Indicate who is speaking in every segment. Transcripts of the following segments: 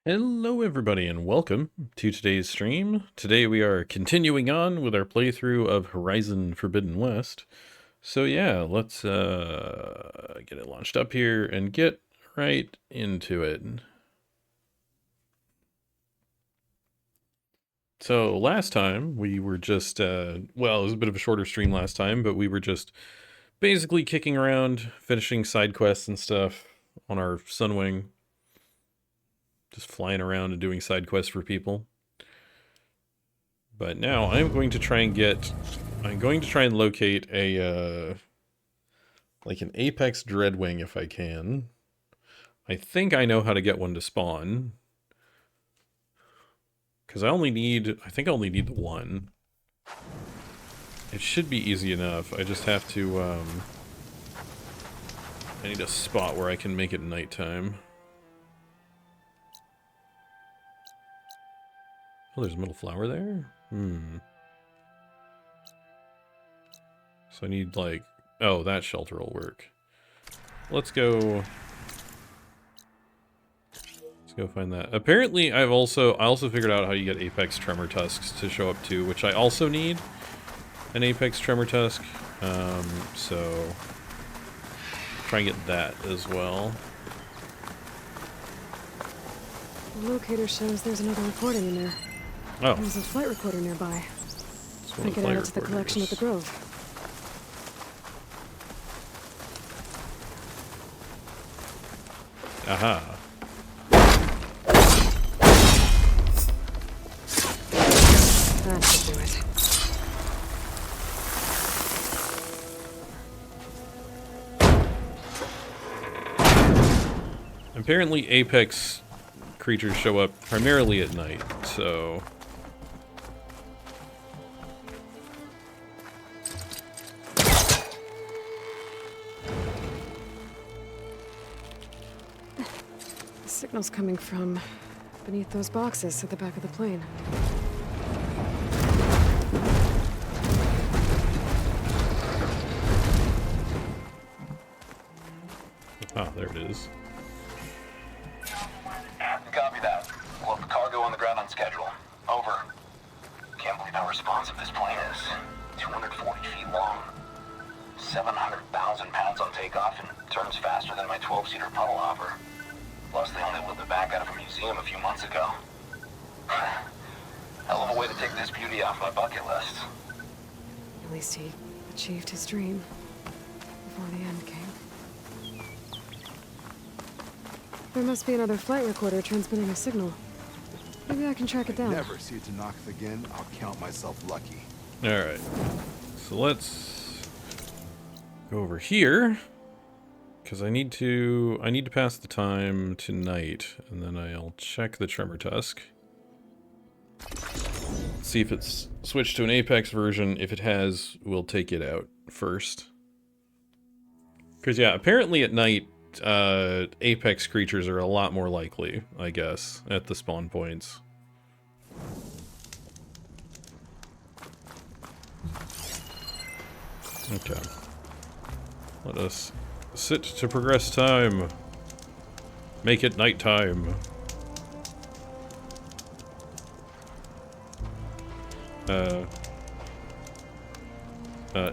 Speaker 1: Hello everybody and welcome to today's stream. Today we are continuing on with our playthrough of Horizon Forbidden West. So yeah, let's get it launched up here and get right into it. So last time we were just, well, it was a bit of a shorter stream last time, but we were just basically kicking around, finishing side quests and stuff on our Sunwing. Just flying around and doing side quests for people. But now I'm going to try and locate a, like an Apex Dreadwing if I can. I think I know how to get one to spawn. Because I think I only need the one. It should be easy enough. I just have to, I need a spot where I can make it nighttime. Oh, there's a middle flower there? So I need, like... Oh, that shelter will work. Let's go find that. Apparently, I also figured out how you get Apex Tremor Tusks to show up too, which I also need an Apex Tremor Tusk. So try and get that as well.
Speaker 2: The locator shows there's another recording in there.
Speaker 1: Oh.
Speaker 2: There's a flight recorder nearby. I could add it to the collection at the Grove.
Speaker 1: Aha.
Speaker 2: That should do it.
Speaker 1: Apparently Apex creatures show up primarily at night, so...
Speaker 2: The signal's coming from beneath those boxes at the back of the plane.
Speaker 1: Ah, there it is.
Speaker 3: Copy that. We'll have the cargo on the ground on schedule. Over. Can't believe how responsive this plane is. 240 feet long. 700,000 pounds on takeoff and turns faster than my 12-seater puddle hopper. Plus, they only whipped it back out of a museum a few months ago. Hell of a way to take this beauty off my bucket list.
Speaker 2: At least he achieved his dream before the end came. There must be another flight recorder transmitting a signal. Maybe I can track it down.
Speaker 4: Never see it to knock again. I'll count myself lucky.
Speaker 1: Alright. So let's go over here. Because I need to pass the time tonight, and then I'll check the Tremor Tusk. See if it's switched to an Apex version. If it has, we'll take it out first. Because yeah, apparently at night, Apex creatures are a lot more likely, I guess, at the spawn points. Okay. Let us sit to progress time. Make it nighttime.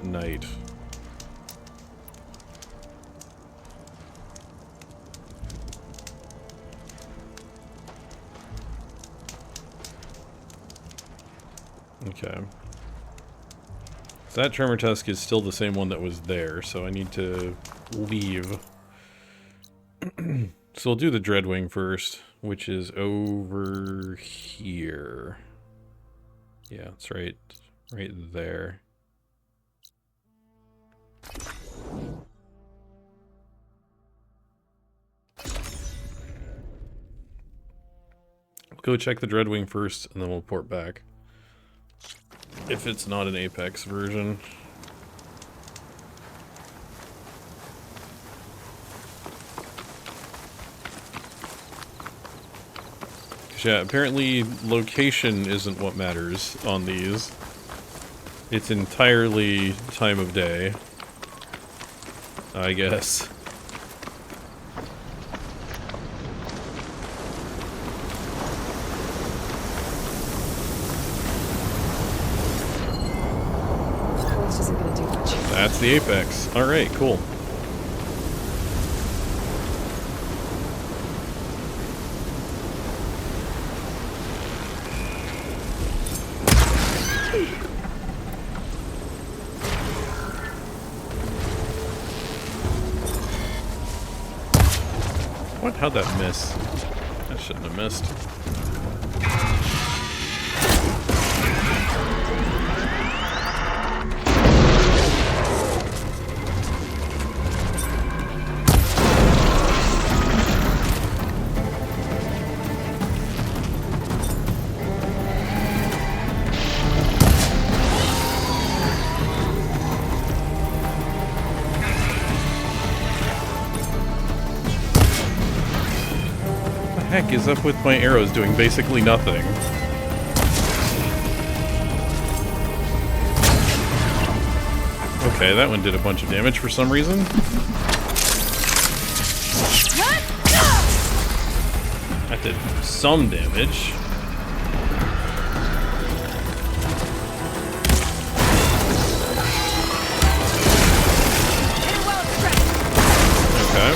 Speaker 1: Night. Okay. So that Tremor Tusk is still the same one that was there, so I need to leave. So we'll do the Dreadwing first, which is over here. Yeah, it's right there. We'll go check the Dreadwing first, and then we'll port back. If it's not an Apex version. Yeah, apparently location isn't what matters on these. It's entirely time of day, I guess. That's the apex. Alright, cool. What? How'd that miss? That shouldn't have missed. What the heck is up with my arrows doing basically nothing? Okay, that one did a bunch of damage for some reason. That did some damage. Okay.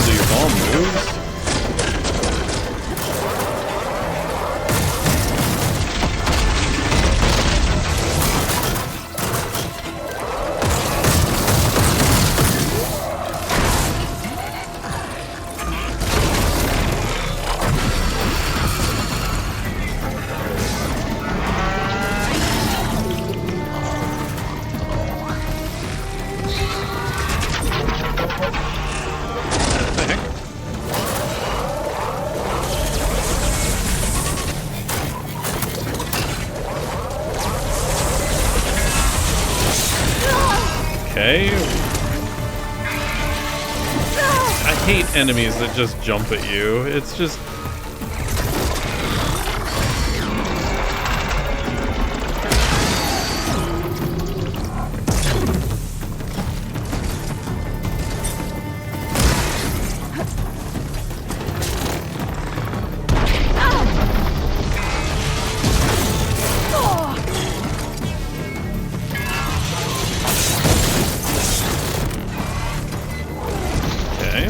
Speaker 1: So your bomb moves? What the heck? Okay. I hate enemies that just jump at you. It's just... Okay.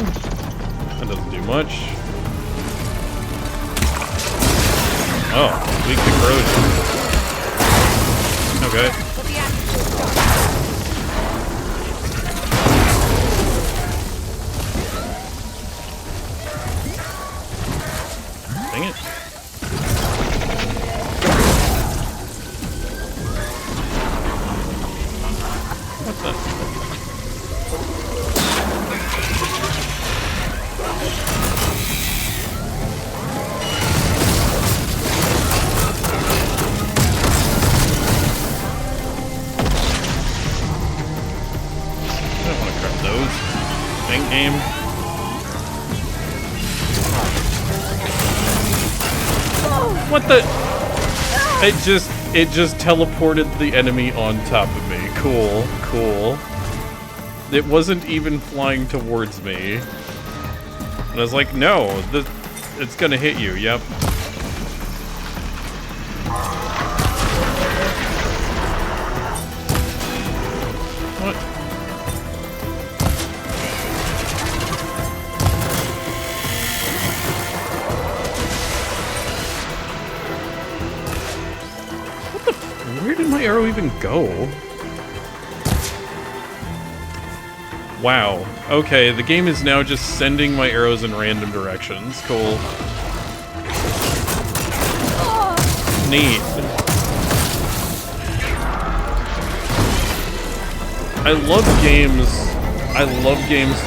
Speaker 1: That doesn't do much. Oh, weak to corrosion. Okay. Dang it. What's that? I don't want to grab those. Dang game. What the? It just teleported the enemy on top of me. Cool, cool. It wasn't even flying towards me. And I was like, no, it's gonna hit you, yep. What? Where did my arrow even go? Wow. Okay, the game is now just sending my arrows in random directions. Cool. Neat. I love games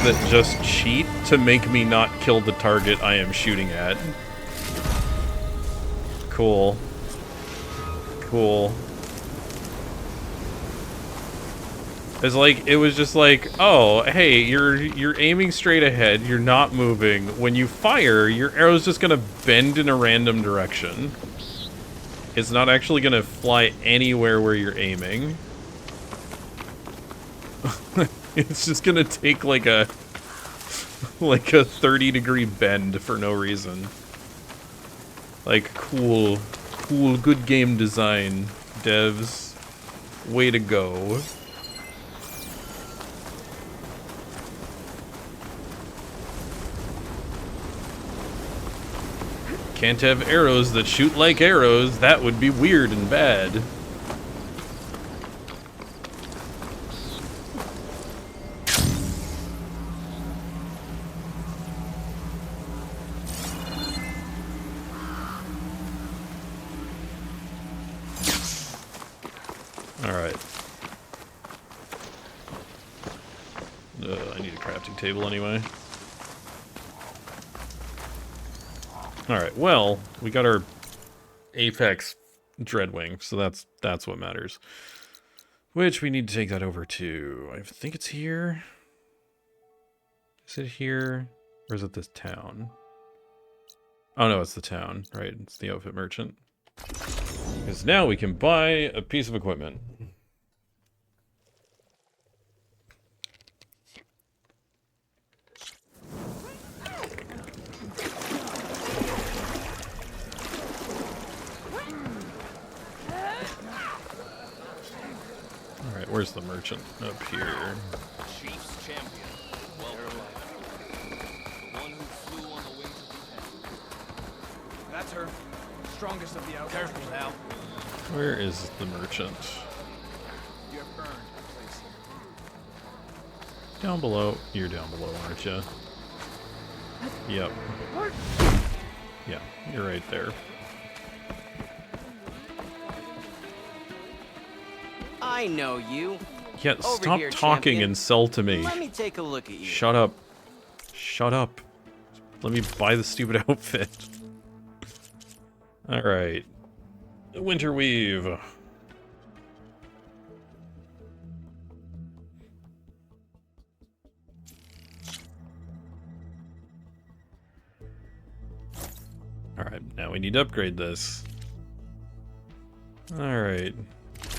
Speaker 1: that just cheat to make me not kill the target I am shooting at. Cool. Cool. It's like, it was just like, oh, hey, you're aiming straight ahead, you're not moving. When you fire, your arrow's just gonna bend in a random direction. It's not actually gonna fly anywhere where you're aiming. It's just gonna take like a 30-degree bend for no reason. Like, cool, good game design, devs. Way to go. Can't have arrows that shoot like arrows. That would be weird and bad. Alright. I need a crafting table anyway. Alright, well, we got our Apex Dreadwing, so that's what matters. Which we need to take that over to, I think it's here. Is it here? Or is it this town? Oh no, it's the town, right? It's the outfit merchant. Because now we can buy a piece of equipment. Alright, where's the merchant? Up here.
Speaker 5: Chief's champion. Welcome. The one who flew on the wings of the end.
Speaker 6: That's her. Strongest of the outlaws.
Speaker 5: Careful now.
Speaker 1: Where is the merchant?
Speaker 6: You have earned a place here.
Speaker 1: Down below. You're down below, aren't you? Yep. Yeah, you're right there.
Speaker 7: I know you.
Speaker 1: Yeah,
Speaker 7: Over
Speaker 1: stop
Speaker 7: here,
Speaker 1: talking
Speaker 7: champion.
Speaker 1: and sell to me.
Speaker 7: Let me take a look at you.
Speaker 1: Shut up. Shut up. Let me buy the stupid outfit. Alright. Winter Weave. Alright, now we need to upgrade this. Alright.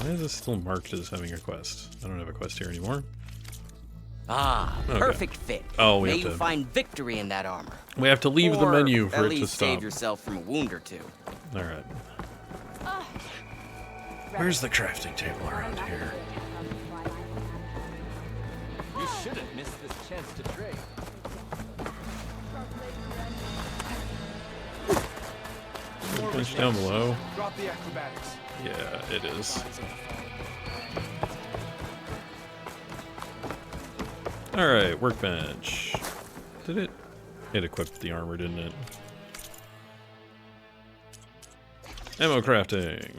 Speaker 1: Why is this still marked as having a quest? I don't have a quest here anymore.
Speaker 7: Ah,
Speaker 1: Okay.
Speaker 7: perfect fit.
Speaker 1: Oh, we
Speaker 7: May
Speaker 1: have
Speaker 7: you
Speaker 1: to-
Speaker 7: find victory in that armor.
Speaker 1: We have to leave the
Speaker 7: Or
Speaker 1: menu for
Speaker 7: at
Speaker 1: it to
Speaker 7: least
Speaker 1: stop.
Speaker 7: save yourself from a wound or two.
Speaker 1: Alright. Where's the crafting table around here?
Speaker 5: You should have missed this chance to trade.
Speaker 1: Punch down below.
Speaker 6: Drop the acrobatics.
Speaker 1: Yeah, it is. Alright, workbench. Did it? It equipped the armor, didn't it? Ammo crafting.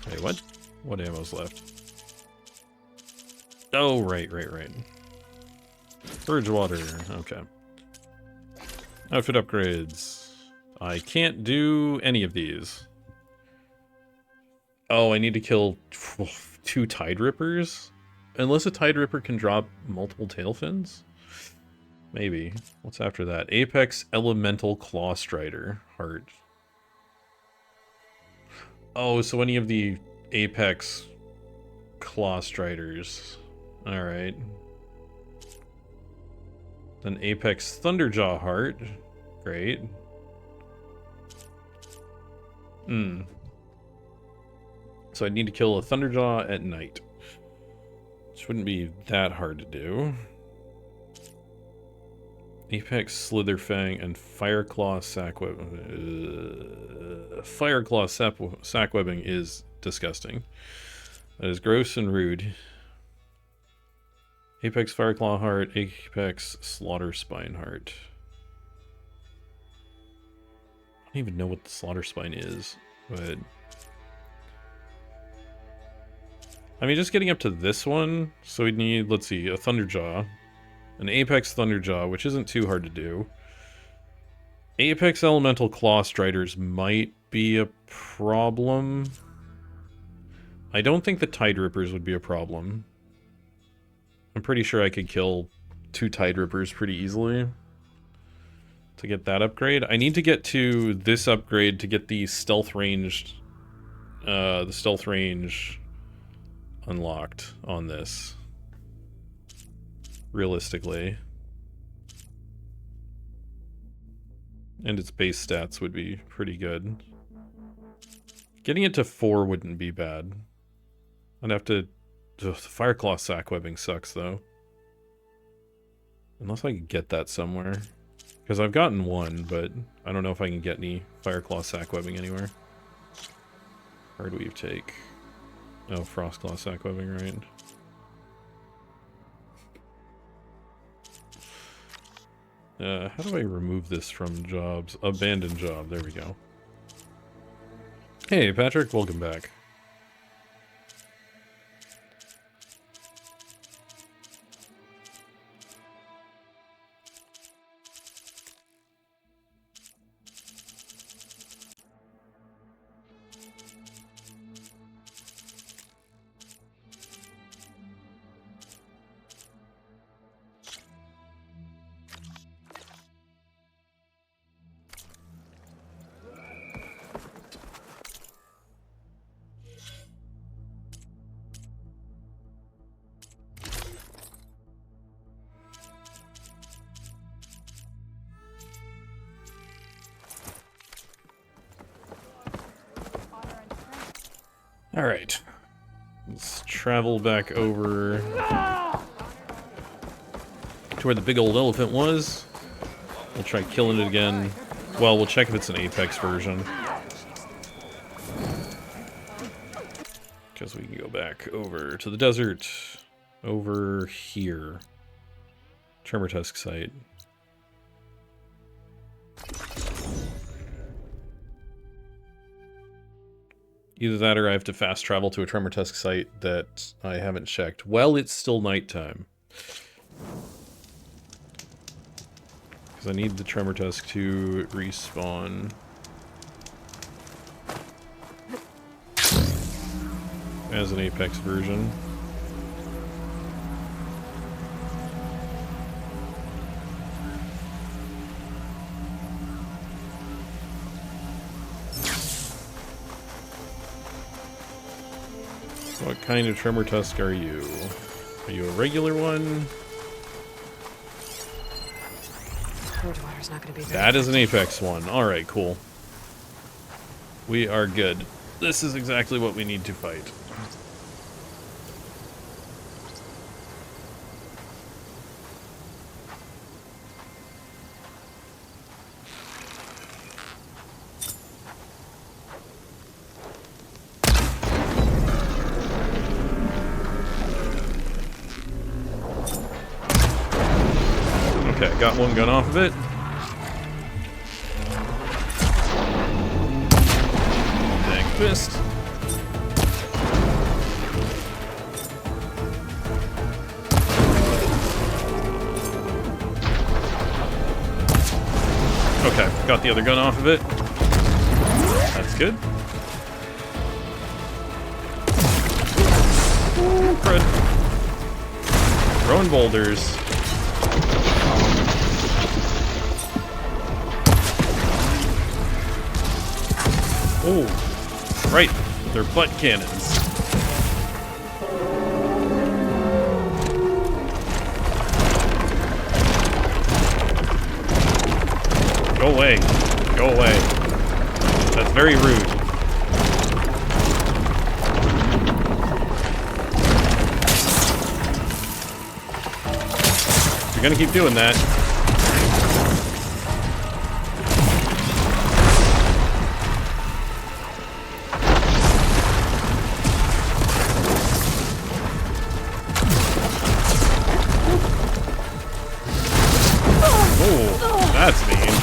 Speaker 1: Wait, what? What ammo's left? Oh, right. Purge water, okay. Outfit upgrades. I can't do any of these. Oh, I need to kill 2 Tide Rippers? Unless a Tide Ripper can drop multiple tail fins? Maybe. What's after that? Apex Elemental Claw Strider. Heart. Oh, so any of the Apex Claw Striders. Alright. Then Apex Thunderjaw Heart. Great. So I need to kill a Thunderjaw at night. Which wouldn't be that hard to do. Apex Slitherfang and Fireclaw Sackwebbing is disgusting. That is gross and rude. Apex Fireclaw Heart, Apex Slaughter Spine Heart. I don't even know what the Slaughter Spine is, but... I mean, just getting up to this one, so we'd need, let's see, a Thunderjaw. An Apex Thunderjaw, which isn't too hard to do. Apex Elemental Claw Striders might be a problem. I don't think the Tide Rippers would be a problem. I'm pretty sure I could kill 2 Tide Rippers pretty easily to get that upgrade. I need to get to this upgrade to get the stealth ranged the stealth range unlocked on this. Realistically. And its base stats would be pretty good. Getting it to 4 wouldn't be bad. I'd have to... Ugh, the Fireclaw sack webbing sucks, though. Unless I could get that somewhere. Because I've gotten one, but I don't know if I can get any Fireclaw sack webbing anywhere. Hardweave take. Oh, Frostclaw sack webbing, right? How do I remove this from jobs? Abandoned job, there we go. Hey, Patrick, welcome back. Alright. Let's travel back over to where the big old elephant was. We'll try killing it again. Well, we'll check if it's an Apex version. Because we can go back over to the desert. Over here. Tremortusk site. Either that or I have to fast travel to a Tremortusk site that I haven't checked. Well, it's still nighttime. Because I need the Tremortusk to respawn. As an Apex version. What kind of Tremortusk are you? Are you a regular one?
Speaker 2: Bridgewater's not gonna be very
Speaker 1: That is an Apex one. Alright, cool. We are good. This is exactly what we need to fight. Okay, got one gun off of it. Dang fist. Okay, got the other gun off of it. That's good. Ooh, crud. Throwing boulders. Oh, right. They're butt cannons. Go away. Go away. That's very rude. If you're gonna keep doing that. That's mean.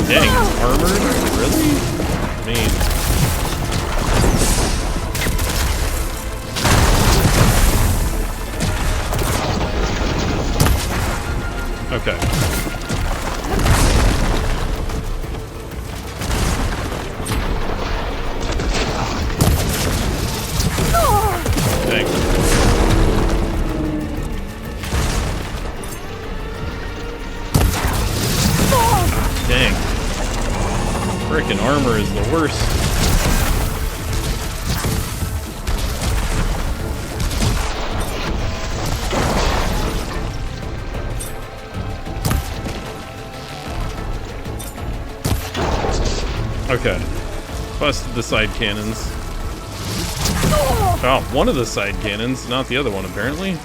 Speaker 1: Dang, armored? Really? Mean. Okay. Dang. Frickin' armor is the worst. Okay. Busted the side cannons. Oh, one of the side cannons, not the other one apparently.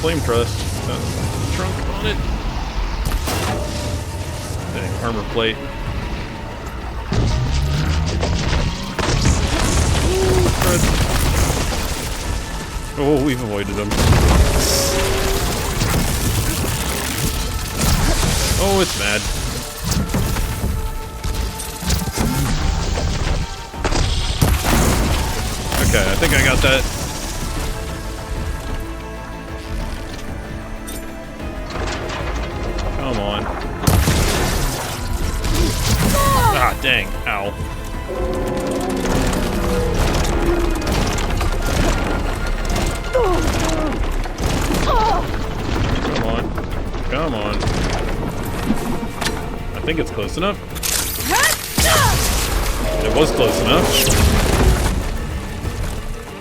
Speaker 1: Flame thrust. Trunk on it. Dang, armor plate. Oh, we've avoided them. Oh, it's mad. Okay, I think I got that. Come on. Ah, dang. Ow. Come on. Come on. I think it's close enough. It was close enough.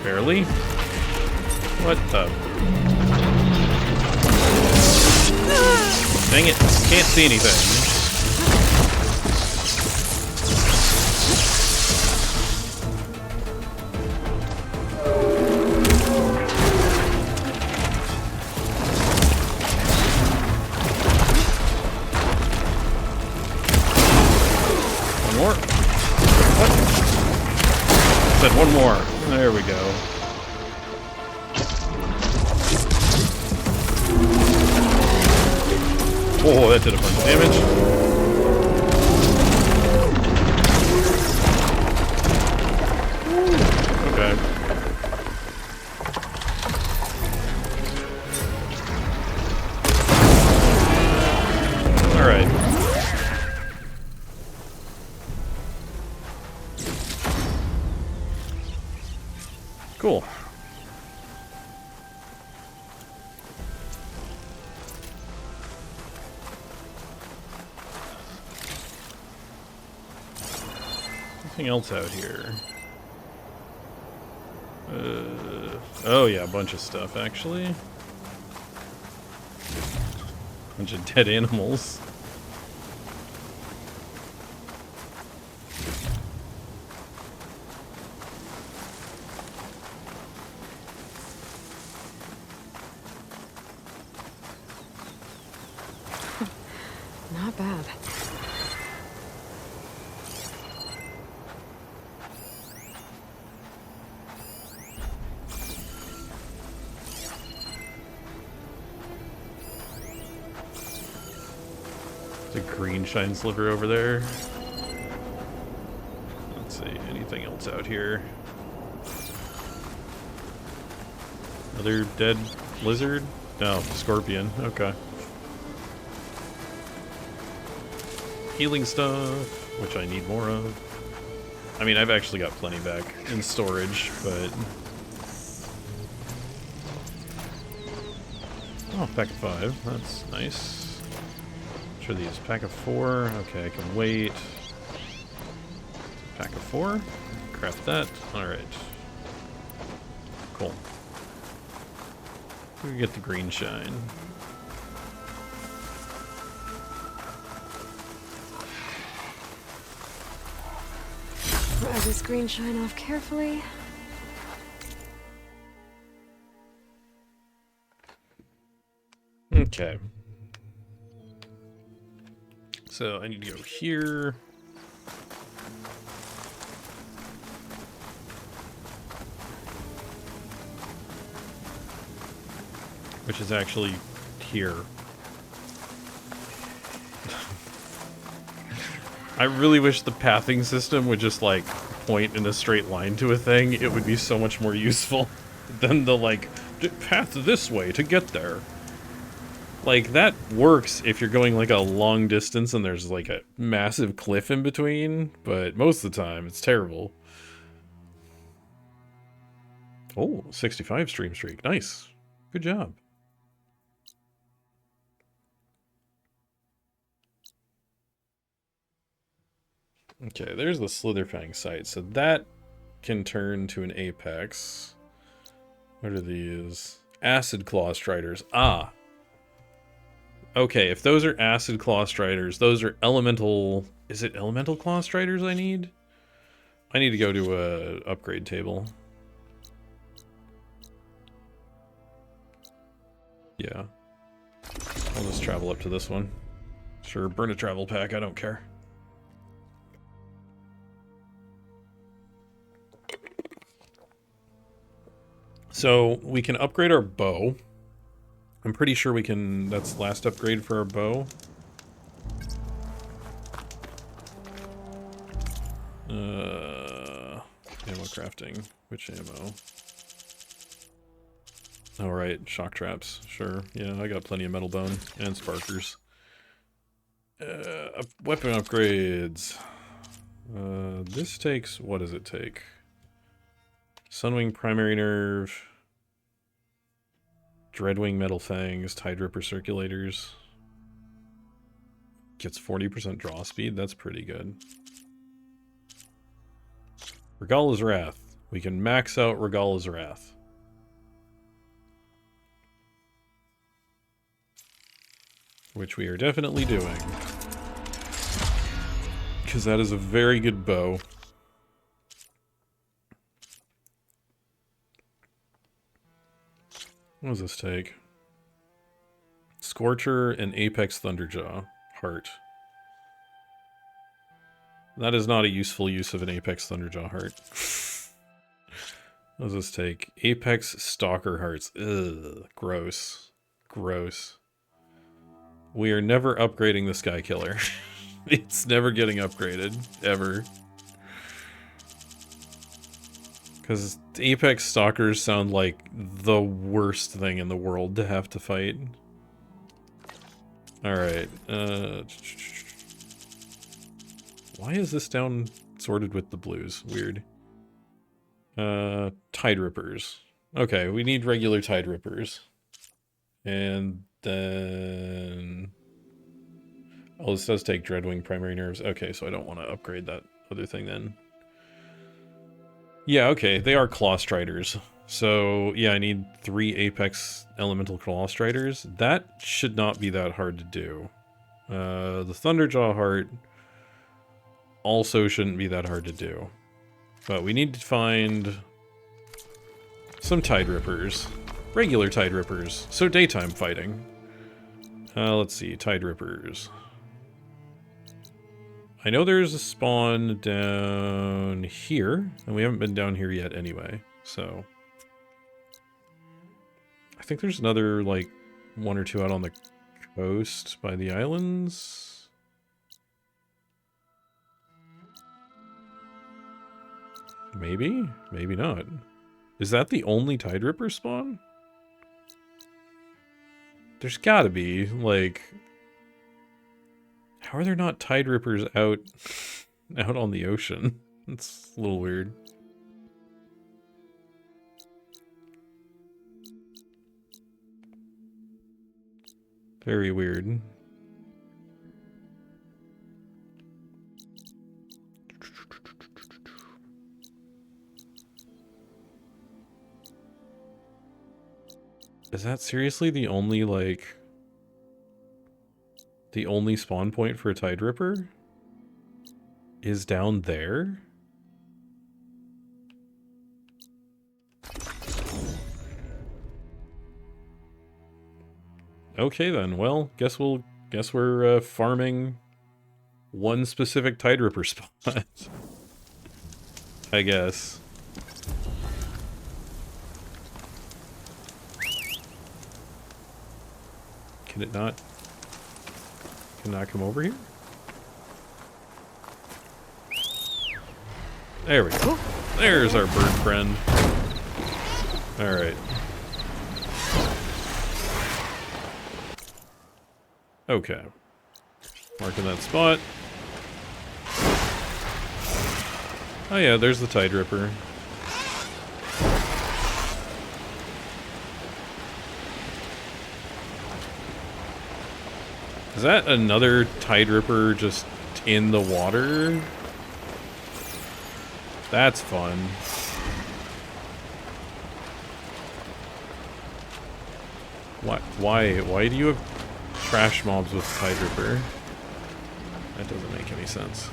Speaker 1: Barely. What the? Dang it, can't see anything. One more. What? Said one more. There we go. Oh, that did a bunch of damage. Okay. Alright. Cool. Anything else out here? Oh yeah, a bunch of stuff actually. Bunch of dead animals.
Speaker 2: Not bad.
Speaker 1: There's a green shine sliver over there. Let's see, anything else out here? Another dead lizard? No, scorpion. Okay. Healing stuff, which I need more of. I mean, I've actually got plenty back in storage, but... Oh, pack of 5. That's nice. Which are these? Pack of 4. Okay, I can wait. Pack of 4. Craft that. Alright. Cool. We get the green shine.
Speaker 2: Rub this green shine off carefully.
Speaker 1: Okay. So I need to go here. Which is actually here. I really wish the pathing system would just like point in a straight line to a thing, it would be so much more useful than the, like, path this way to get there. Like, that works if you're going, like, a long distance and there's, like, a massive cliff in between, but most of the time, it's terrible. Oh, 65 stream streak. Nice. Good job. Okay, there's the Slitherfang site. So that can turn to an Apex. What are these? Acid Claw Striders. Ah. Okay, if those are Acid Claw Striders, those are elemental... Is it elemental Claw Striders I need? I need to go to a upgrade table. Yeah. I'll just travel up to this one. Sure, burn a travel pack, I don't care. So, we can upgrade our bow. I'm pretty sure we can... That's last upgrade for our bow. Ammo crafting. Which ammo? Oh, right. Shock traps. Sure. Yeah, I got plenty of metal bone and sparkers. Weapon upgrades. This takes... What does it take? Sunwing Primary Nerve. Dreadwing Metal Fangs. Tidripper Circulators. Gets 40% draw speed. That's pretty good. Regala's Wrath. We can max out Regala's Wrath. Which we are definitely doing. Because that is a very good bow. What does this take? Scorcher and Apex Thunderjaw. Heart. That is not a useful use of an Apex Thunderjaw heart. What does this take? Apex Stalker Hearts. Ugh. Gross. Gross. We are never upgrading the Sky Killer. It's never getting upgraded. Ever. Because Apex Stalkers sound like the worst thing in the world to have to fight. Alright. Why is this down sorted with the blues? Weird. Tidrippers. Okay, we need regular Tidrippers. And then... Oh, this does take Dreadwing Primary Nerves. Okay, so I don't want to upgrade that other thing then. Yeah, okay, they are Claw Striders. So, yeah, I need 3 Apex Elemental Claw Striders. That should not be that hard to do. The Thunderjaw Heart also shouldn't be that hard to do. But we need to find some Tidrippers. Regular Tidrippers. So daytime fighting. Let's see, Tidrippers. I know there's a spawn down here, and we haven't been down here yet anyway, so... I think there's another, like, 1 or 2 out on the coast by the islands? Maybe? Maybe not. Is that the only Tidripper spawn? There's gotta be, like... How are there not Tidrippers out on the ocean? It's a little weird. Very weird. Is that seriously the only, like... The only spawn point for a Tidripper is down there? Okay then, well, guess we're farming one specific Tidripper spot. I guess. Can it not? Can I come over here? There we go. There's our bird friend. Alright. Okay. Marking that spot. Oh yeah, there's the Tide Ripper. Is that another Tide Ripper just in the water? That's fun. Why do you have trash mobs with Tide Ripper? That doesn't make any sense.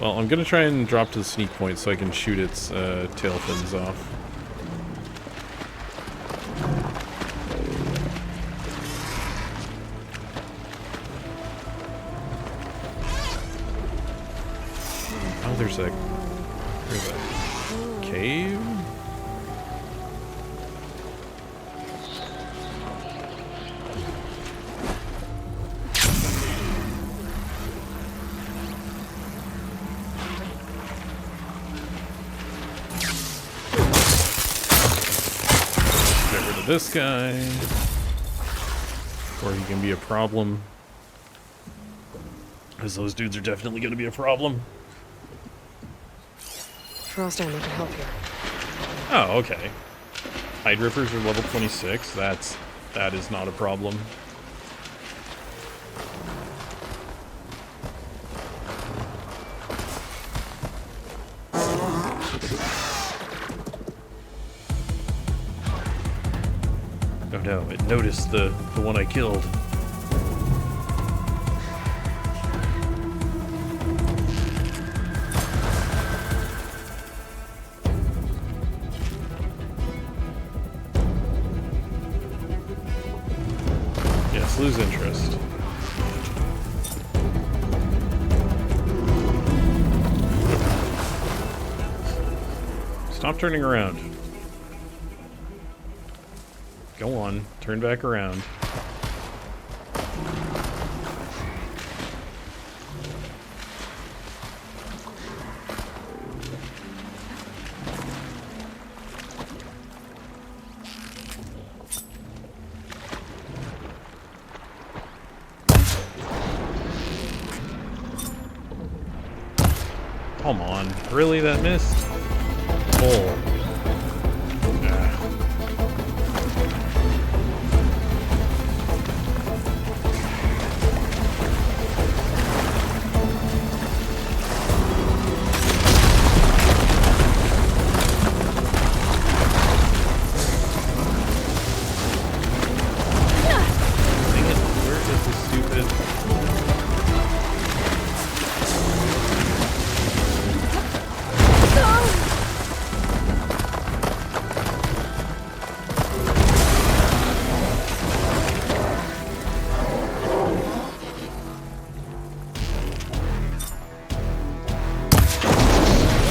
Speaker 1: Well, I'm gonna try and drop to the sneak point so I can shoot its tail fins off. Oh, there's a cave? Get rid of this guy, or he can be a problem, because those dudes are definitely going to be a problem.
Speaker 2: Frost Armor can help here.
Speaker 1: Oh, okay. Tide Rippers are level 26. That is not a problem. Oh no, it noticed the one I killed. Yes, lose interest. Stop turning around. Go on, turn back around. Come on, really, that missed? Oh.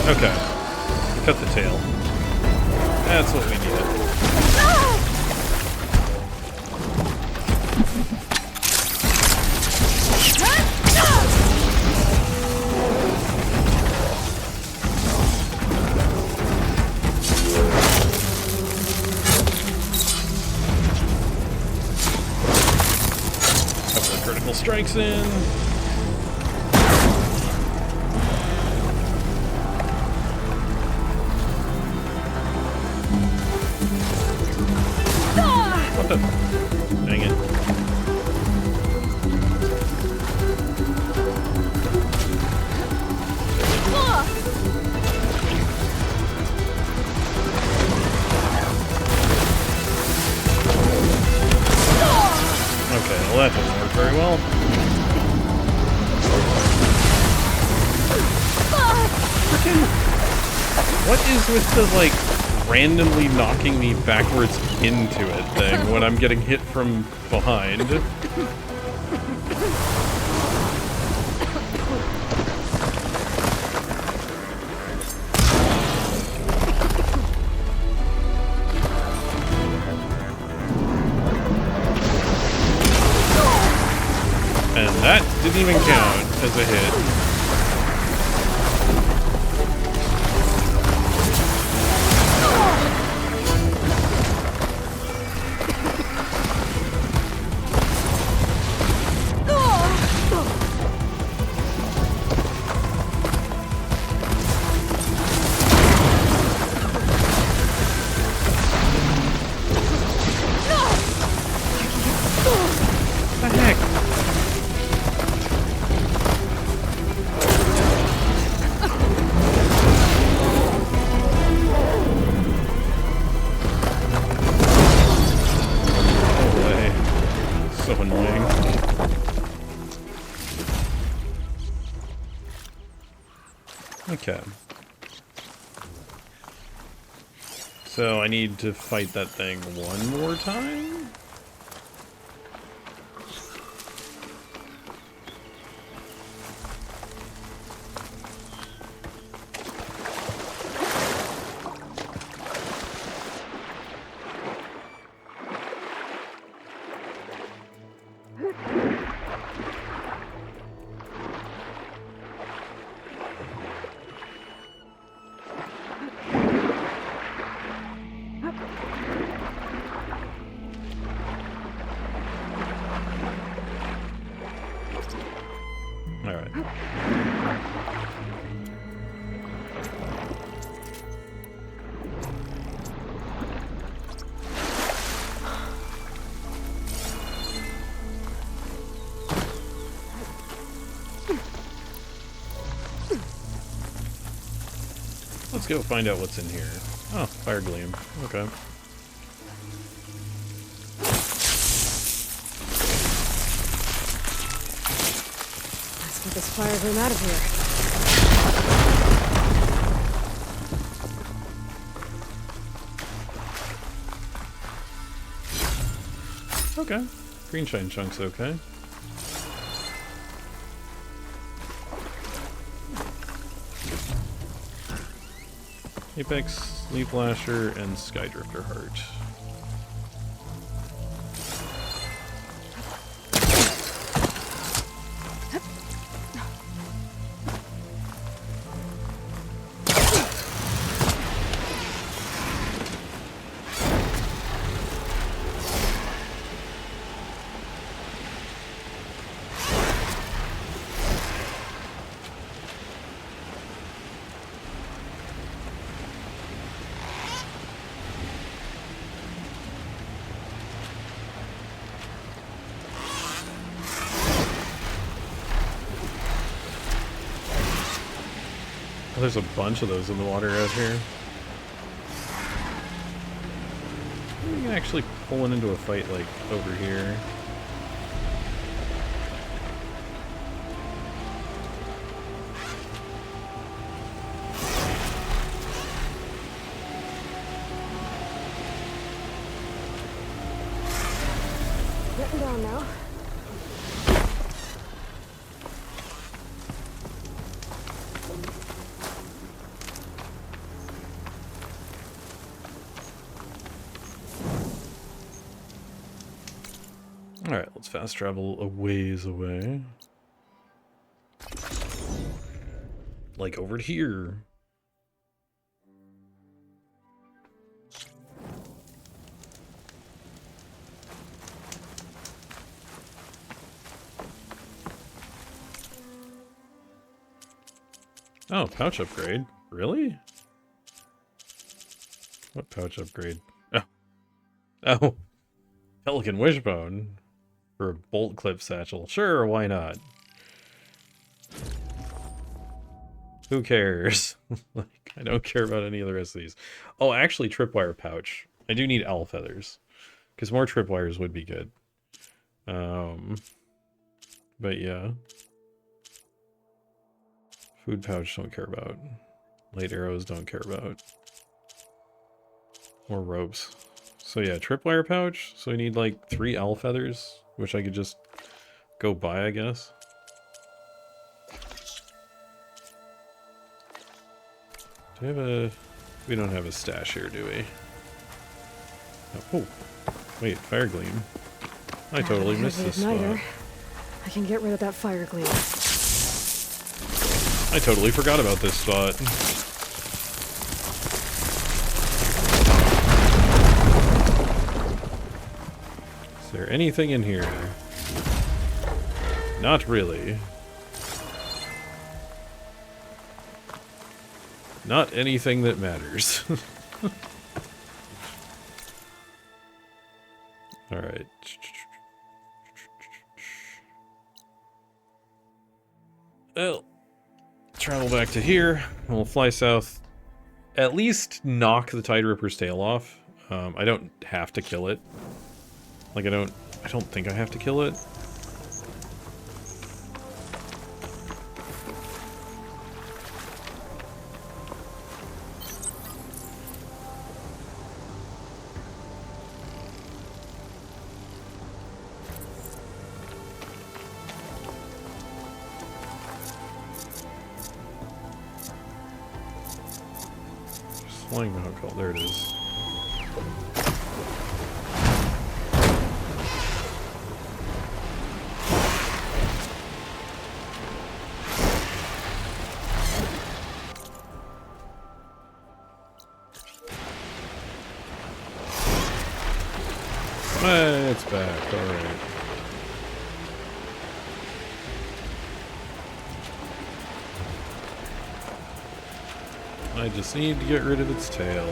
Speaker 1: Okay. Cut the tail. That's what we needed. Couple of critical strikes in. What the? Dang it. Okay, well that doesn't work very well. What is with the, like, randomly knocking me backwards into it thing when I'm getting hit from behind? And that didn't even count as a hit. What the heck? No way. So annoying. Okay. So I need to fight that thing one more time? Alright. Let's go find out what's in here. Oh, fire gleam. Okay.
Speaker 2: Let's get this fire room out of here.
Speaker 1: Okay. Green shine chunk's okay. Apex, Leaf Lasher, and Skydrifter Heart. Oh, there's a bunch of those in the water out here. We can actually pull one into a fight, like, over here.
Speaker 2: Getting down now.
Speaker 1: Alright, let's fast travel a ways away. Like over here. Oh, pouch upgrade. Really? What pouch upgrade? Oh. Oh. Pelican Wishbone. For a bolt clip satchel. Sure, why not? Who cares? Like, I don't care about any of the rest of these. Oh, actually, tripwire pouch. I do need owl feathers. Because more tripwires would be good. But yeah. Food pouch, don't care about. Light arrows, don't care about. More ropes. So yeah, tripwire pouch. So we need like 3 owl feathers, which I could just go buy, I guess. Do we have a... We don't have a stash here, do we? Oh, wait, fire gleam. I totally missed this spot.
Speaker 2: I can get rid of that fire gleam.
Speaker 1: I totally forgot about this spot. Is there anything in here? Not really. Not anything that matters. Alright. Well, travel back to here. We'll fly south. At least knock the Tide Ripper's tail off. I don't have to kill it. Like, I don't think I have to kill it. Flying Mount Call, there it is. It's back, alright. I just need to get rid of its tail.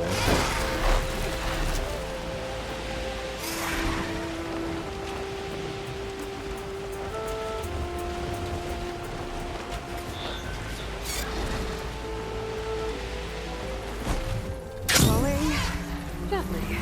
Speaker 2: Falling gently.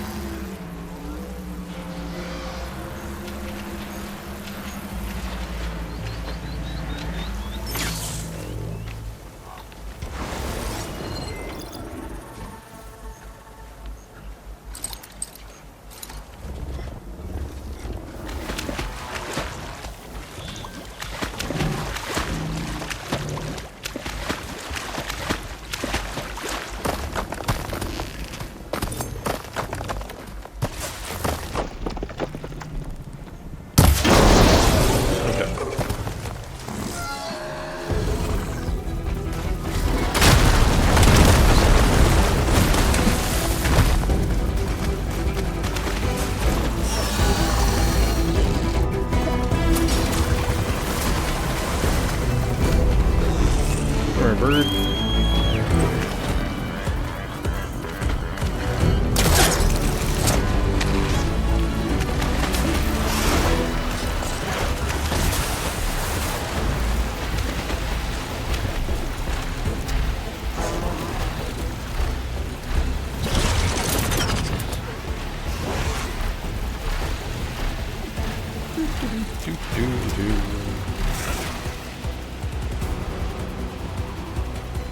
Speaker 2: Bird.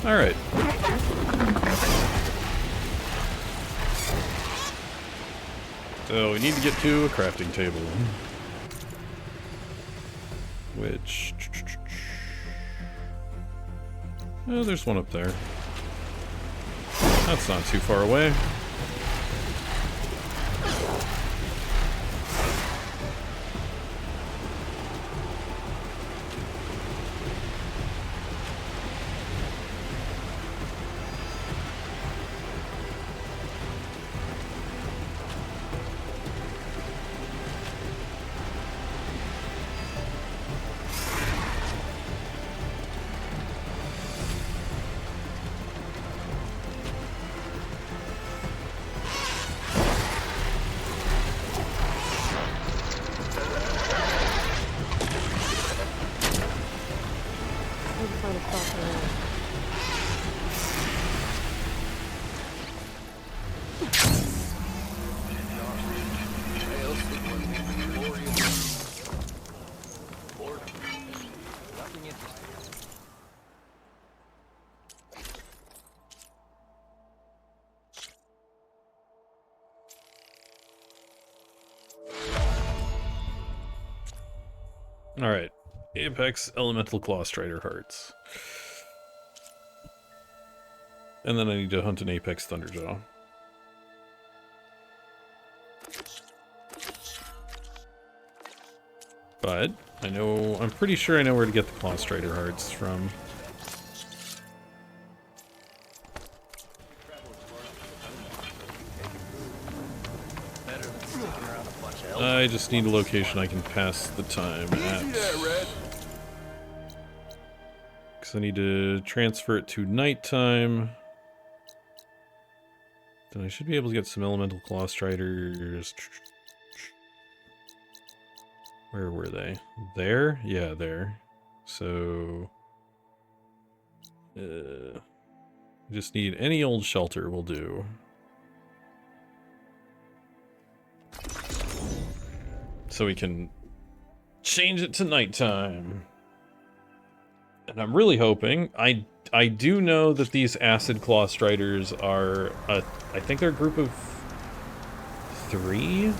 Speaker 2: All right. So we need to get to a crafting table. Which... Oh, there's one up there. That's not too far away. Find a spot for that.
Speaker 1: All right. Apex Elemental Claw Strider Hearts. And then I need to hunt an Apex Thunderjaw. But I'm pretty sure I know where to get the Claw Strider hearts from. I just need a location I can pass the time at.
Speaker 4: Yeah, Red.
Speaker 1: Because I need to transfer it to nighttime. Then I should be able to get some elemental Claw Striders. Where were they? There? Yeah, there. So... just need any old shelter will do. So we can change it to nighttime. And I'm really hoping... I do know that these Acid Claw Striders are... I think they're a group of 3?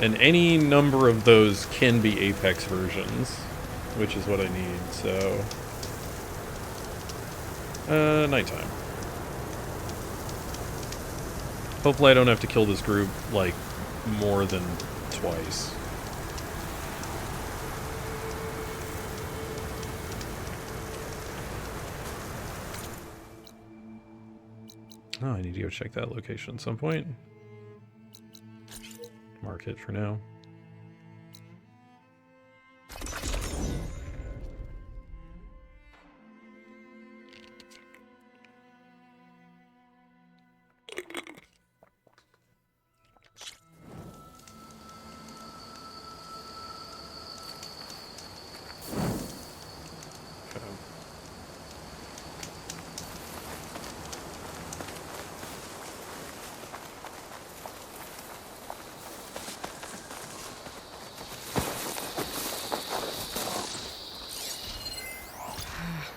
Speaker 1: And any number of those can be Apex versions, which is what I need, so... nighttime. Hopefully I don't have to kill this group, like, more than twice. Oh, I need to go check that location at some point. Mark it for now.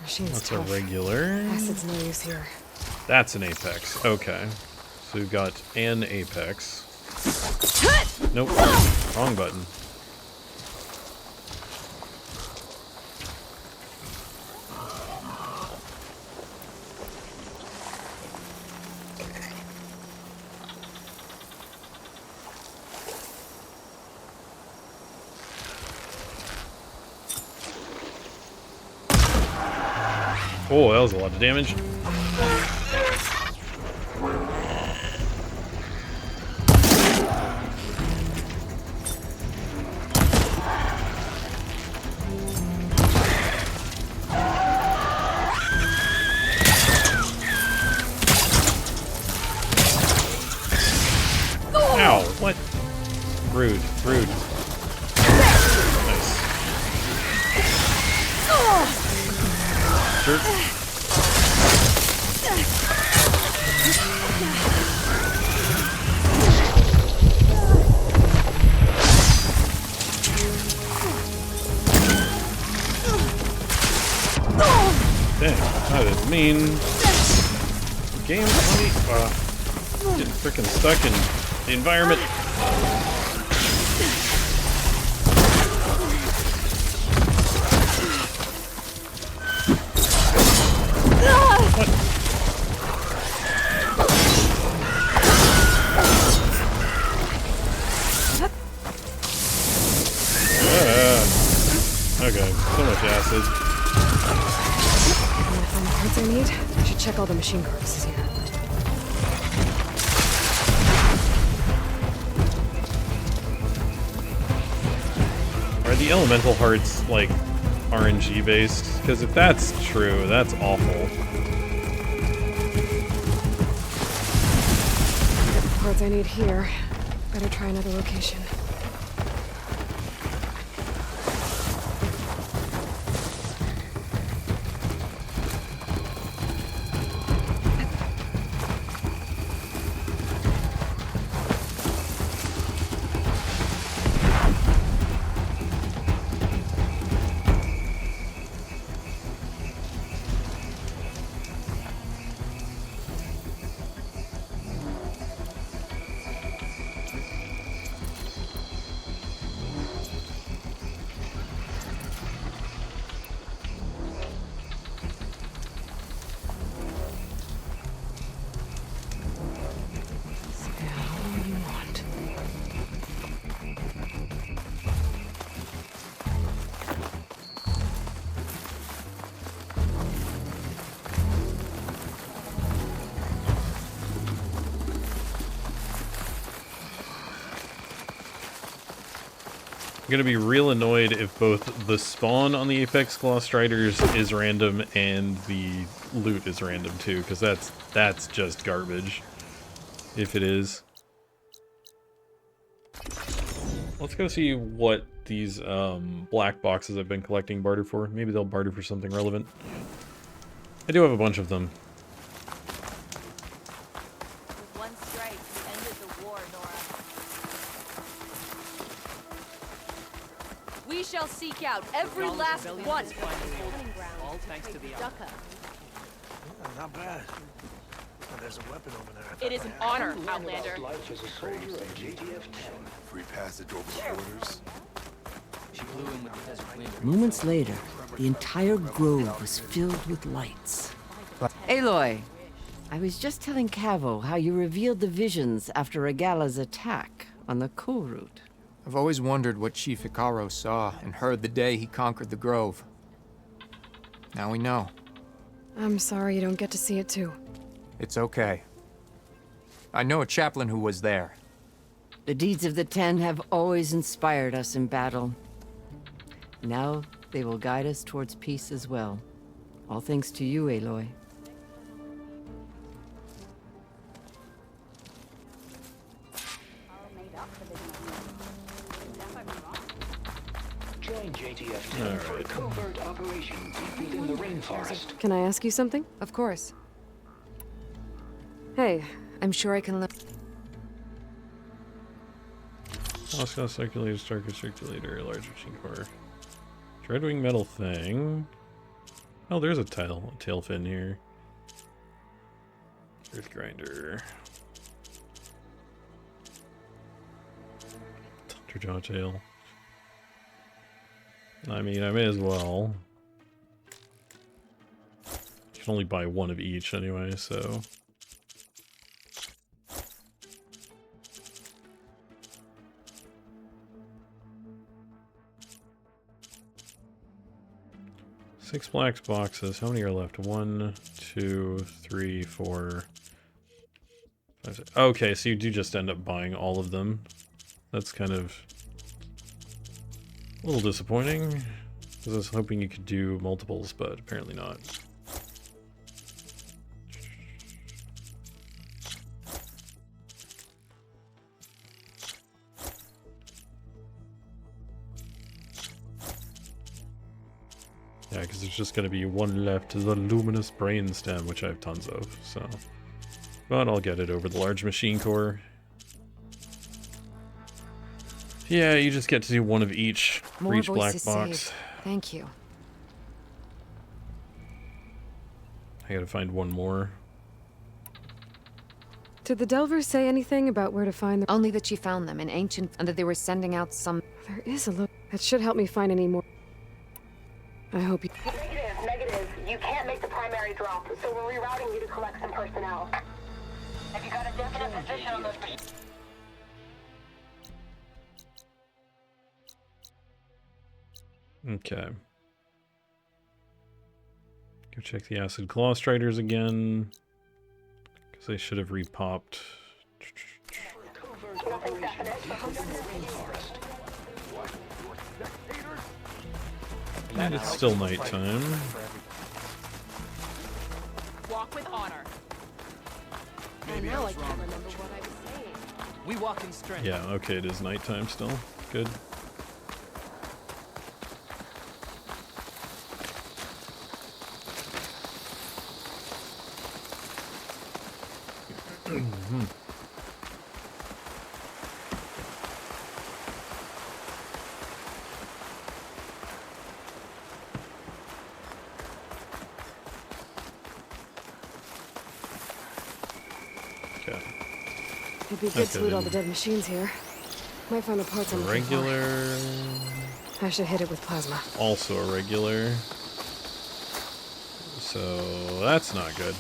Speaker 2: Machine's
Speaker 1: That's a
Speaker 2: tough.
Speaker 1: regular.
Speaker 2: Acid's no use here.
Speaker 1: That's an Apex. Okay. So we've got an Apex. Nope. Wrong button. Oh, that was a lot of damage. Ow, what? Rude, rude. Nice. Jerk. Dang, that is mean. Game 20. Getting freaking stuck in the environment. What? Okay, so much acid.
Speaker 2: When I find the parts I need, I should check all the machine carcasses here.
Speaker 1: Are the elemental hearts, like, RNG based? Because if that's true, that's awful.
Speaker 2: The parts I need here. Better try another location.
Speaker 1: I'm gonna be real annoyed if both the spawn on the Apex Claw Striders is random and the loot is random too, because that's just garbage. If it is. Let's go see what these black boxes I've been collecting barter for. Maybe they'll barter for something relevant. I do have a bunch of them.
Speaker 8: With one strike, you ended the war, Nora. We shall seek out every last one.
Speaker 6: All thanks to the
Speaker 8: Ducka.
Speaker 9: Not bad. There's a weapon over there.
Speaker 8: It is an honor, Outlander.
Speaker 4: Free passage over the borders.
Speaker 7: She blew in with the desert wind.
Speaker 10: Moments later, the entire grove was filled with lights. Aloy, I was just telling Cavo how you revealed the visions after Regala's attack on the coal route.
Speaker 11: I've always wondered what Chief Icaro saw and heard the day he conquered the grove. Now we know.
Speaker 2: I'm sorry you don't get to see it too.
Speaker 11: It's okay. I know a chaplain who was there.
Speaker 10: The deeds of the Ten have always inspired us in battle. Now they will guide us towards peace as well. All thanks to you, Aloy.
Speaker 3: Join JTF-10 for a covert operation deep within the rainforest.
Speaker 2: Can I ask you something?
Speaker 12: Of course.
Speaker 2: Hey,
Speaker 12: I'm sure I can
Speaker 1: Moscow circulator, Starker circulator, large machine core. Dreadwing metal thing. Oh, there's a tail fin here. Earth grinder. Thunderjaw tail. I mean, I may as well. You can only buy one of each anyway, so. Six black boxes. How many are left? 1, 2, 3, 4, 5, 6. Okay, so you do just end up buying all of them. That's kind of a little disappointing, because I was hoping you could do multiples, but apparently not. Yeah, because there's just going to be one left, the luminous brainstem, which I have tons of, so. But I'll get it over the large machine core. Yeah, you just get to do one of each for each black box.
Speaker 12: Saved. Thank you.
Speaker 1: I gotta find one more.
Speaker 2: did the Delvers say anything about where to find the...
Speaker 12: Only that she found them in ancient and that they were sending out some...
Speaker 2: There is a look. That should help me find any more. I hope you...
Speaker 13: Negative. You can't make the primary drop, so we're rerouting you to collect some personnel. Have you got a definite position on those...
Speaker 1: Okay. Go check the acid claw striders again. Because they should have repopped. And it's still nighttime.
Speaker 8: Walk with honor.
Speaker 6: Maybe
Speaker 8: now
Speaker 6: I
Speaker 8: I
Speaker 6: was
Speaker 8: can't
Speaker 6: wrong.
Speaker 8: remember what I was saying.
Speaker 6: We walk in strength.
Speaker 1: Yeah, okay, it is nighttime still. Good. Okay.
Speaker 2: It'd be good to loot all the dead machines here. Might find the parts I'm looking for.
Speaker 1: Regular.
Speaker 2: I should hit it with plasma.
Speaker 1: Also a regular. So that's not good.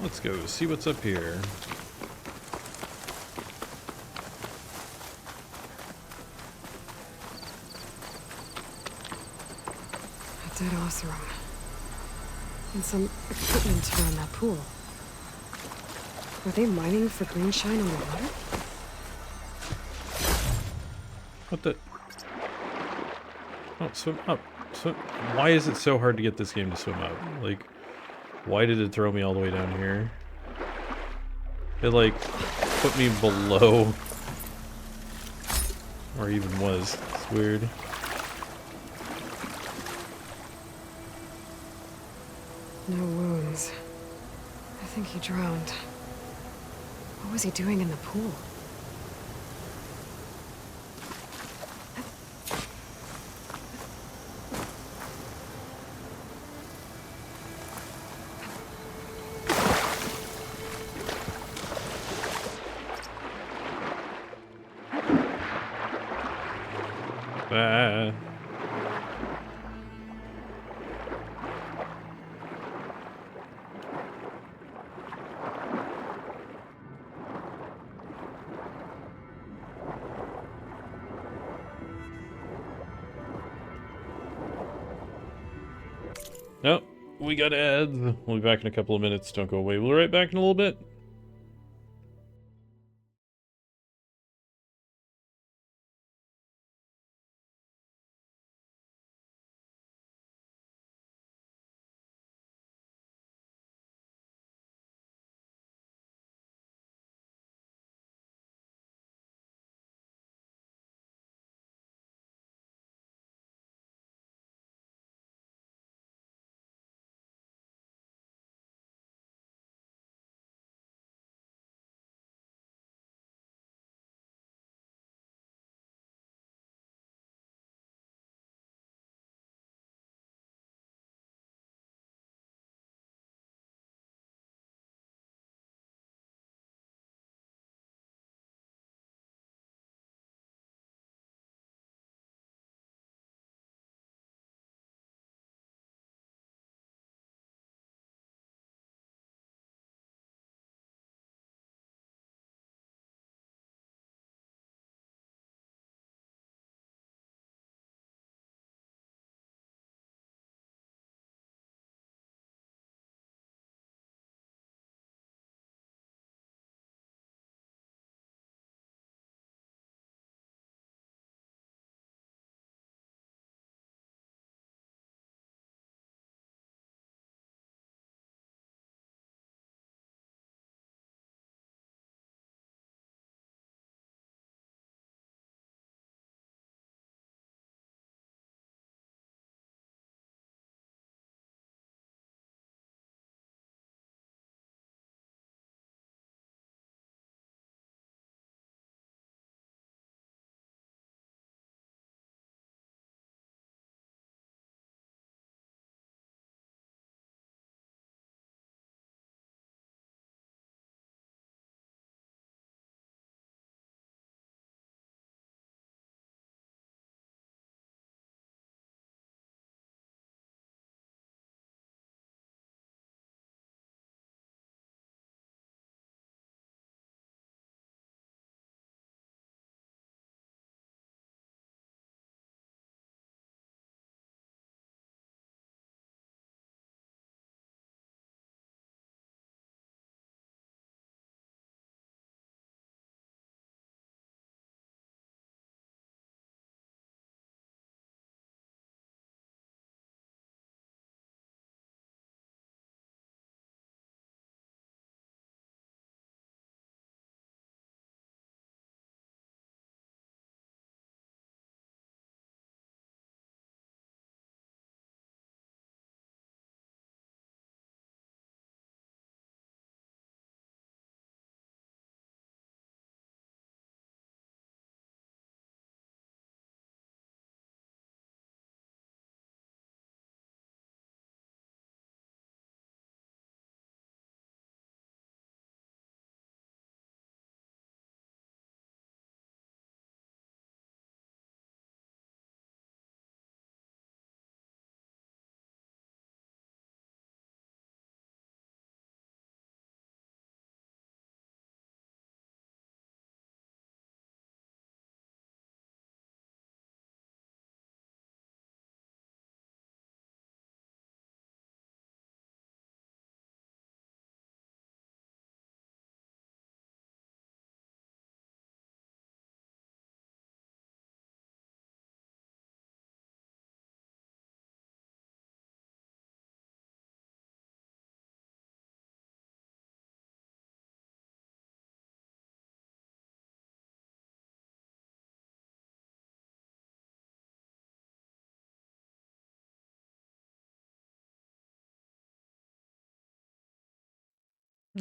Speaker 1: Let's go see what's up here.
Speaker 2: A dead Oseram. And some equipment around that pool. Are they mining for green shine underwater?
Speaker 1: What the? Oh, swim up. So, why is it so hard to get this game to swim up? Like, why did it throw me all the way down here? It, like, put me below... or even was. It's weird.
Speaker 2: No wounds. I think he drowned. What was he doing in the pool?
Speaker 1: Ah. Nope, we got ads. We'll be back in a couple of minutes. Don't go away. We'll be right back in a little bit.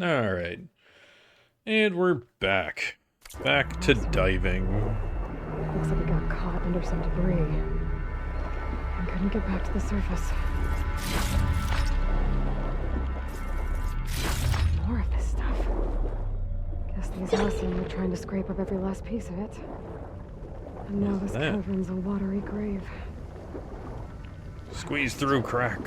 Speaker 1: Alright. And we're back. Back to diving.
Speaker 2: Looks like it got caught under some debris. I couldn't get back to the surface. More of this stuff. Guess these Aslan were trying to scrape up every last piece of it. And now this cavern's a watery grave.
Speaker 1: Squeeze through crack.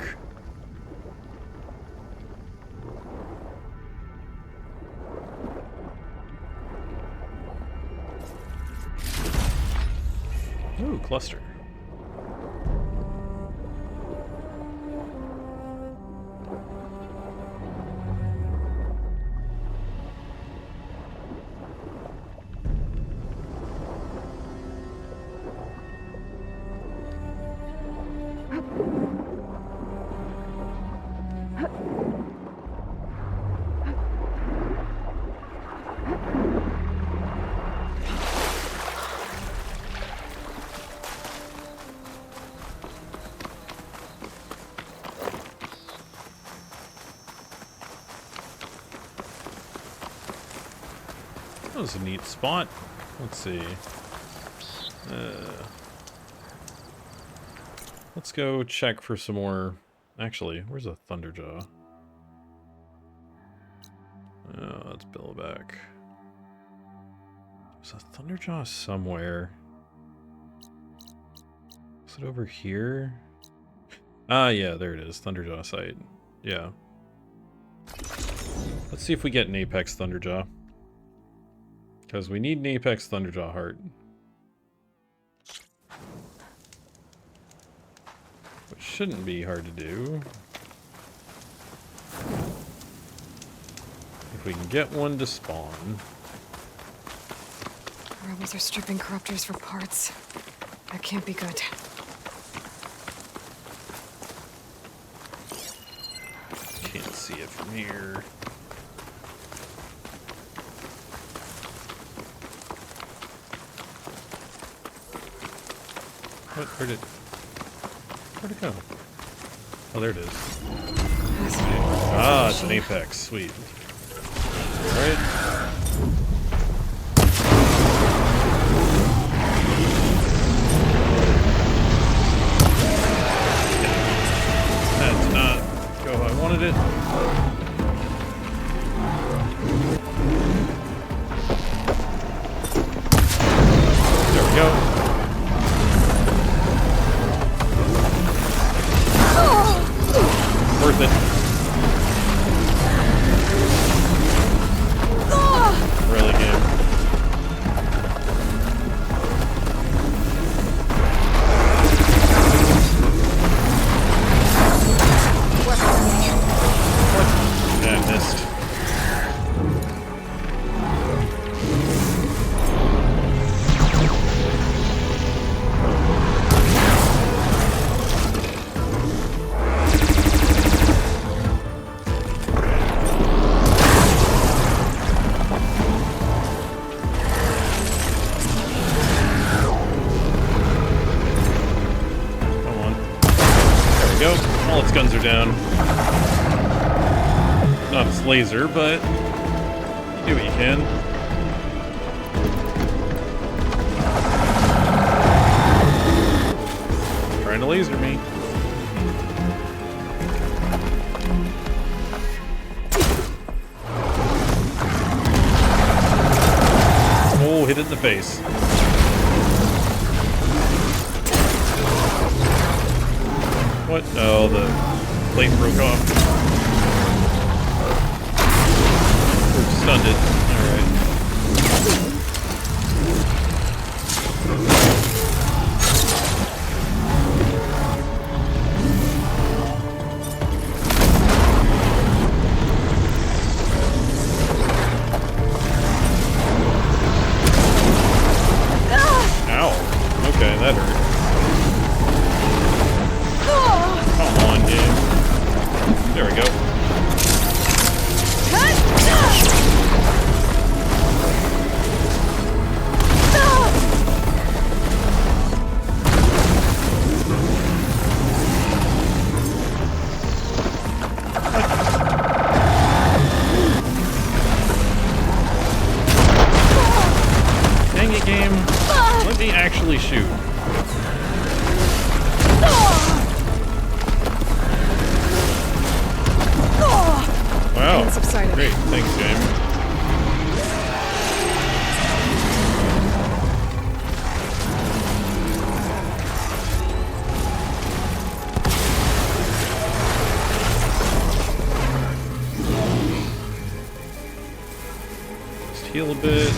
Speaker 1: Ooh, cluster. That was a neat spot. Let's see. Let's go check for some more. Actually, where's a Thunderjaw? Oh, that's Billowback. There's a Thunderjaw somewhere. Is it over here? Ah, yeah, there it is. Thunderjaw site. Yeah. Let's see if we get an Apex Thunderjaw. Because we need an Apex Thunderjaw heart. Which shouldn't be hard to do. If we can get one to spawn.
Speaker 2: The rebels are stripping corruptors for parts. That can't be good.
Speaker 1: Can't see it from here. What? Where'd it go? Oh, there it is. Ah, it's an Apex. Sweet. Alright. That did not go how I wanted it. There we go. Worth it. Really good. Yeah, I missed. All its guns are down. Not its laser, but you do what you can. Trying to laser me. Oh, hit it in the face. What? Oh, the plate broke off. Or stunned it. Alright. Ow. Okay, that hurt. Come on, game. There we go. actually shoot. Wow. Great. Thanks, game. Just heal a bit.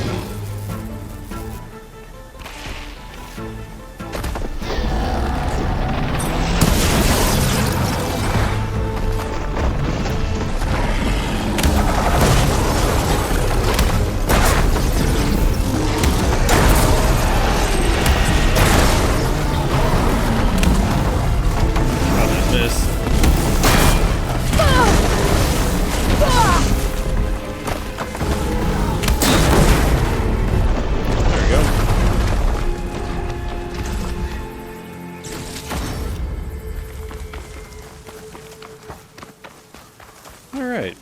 Speaker 1: Alright.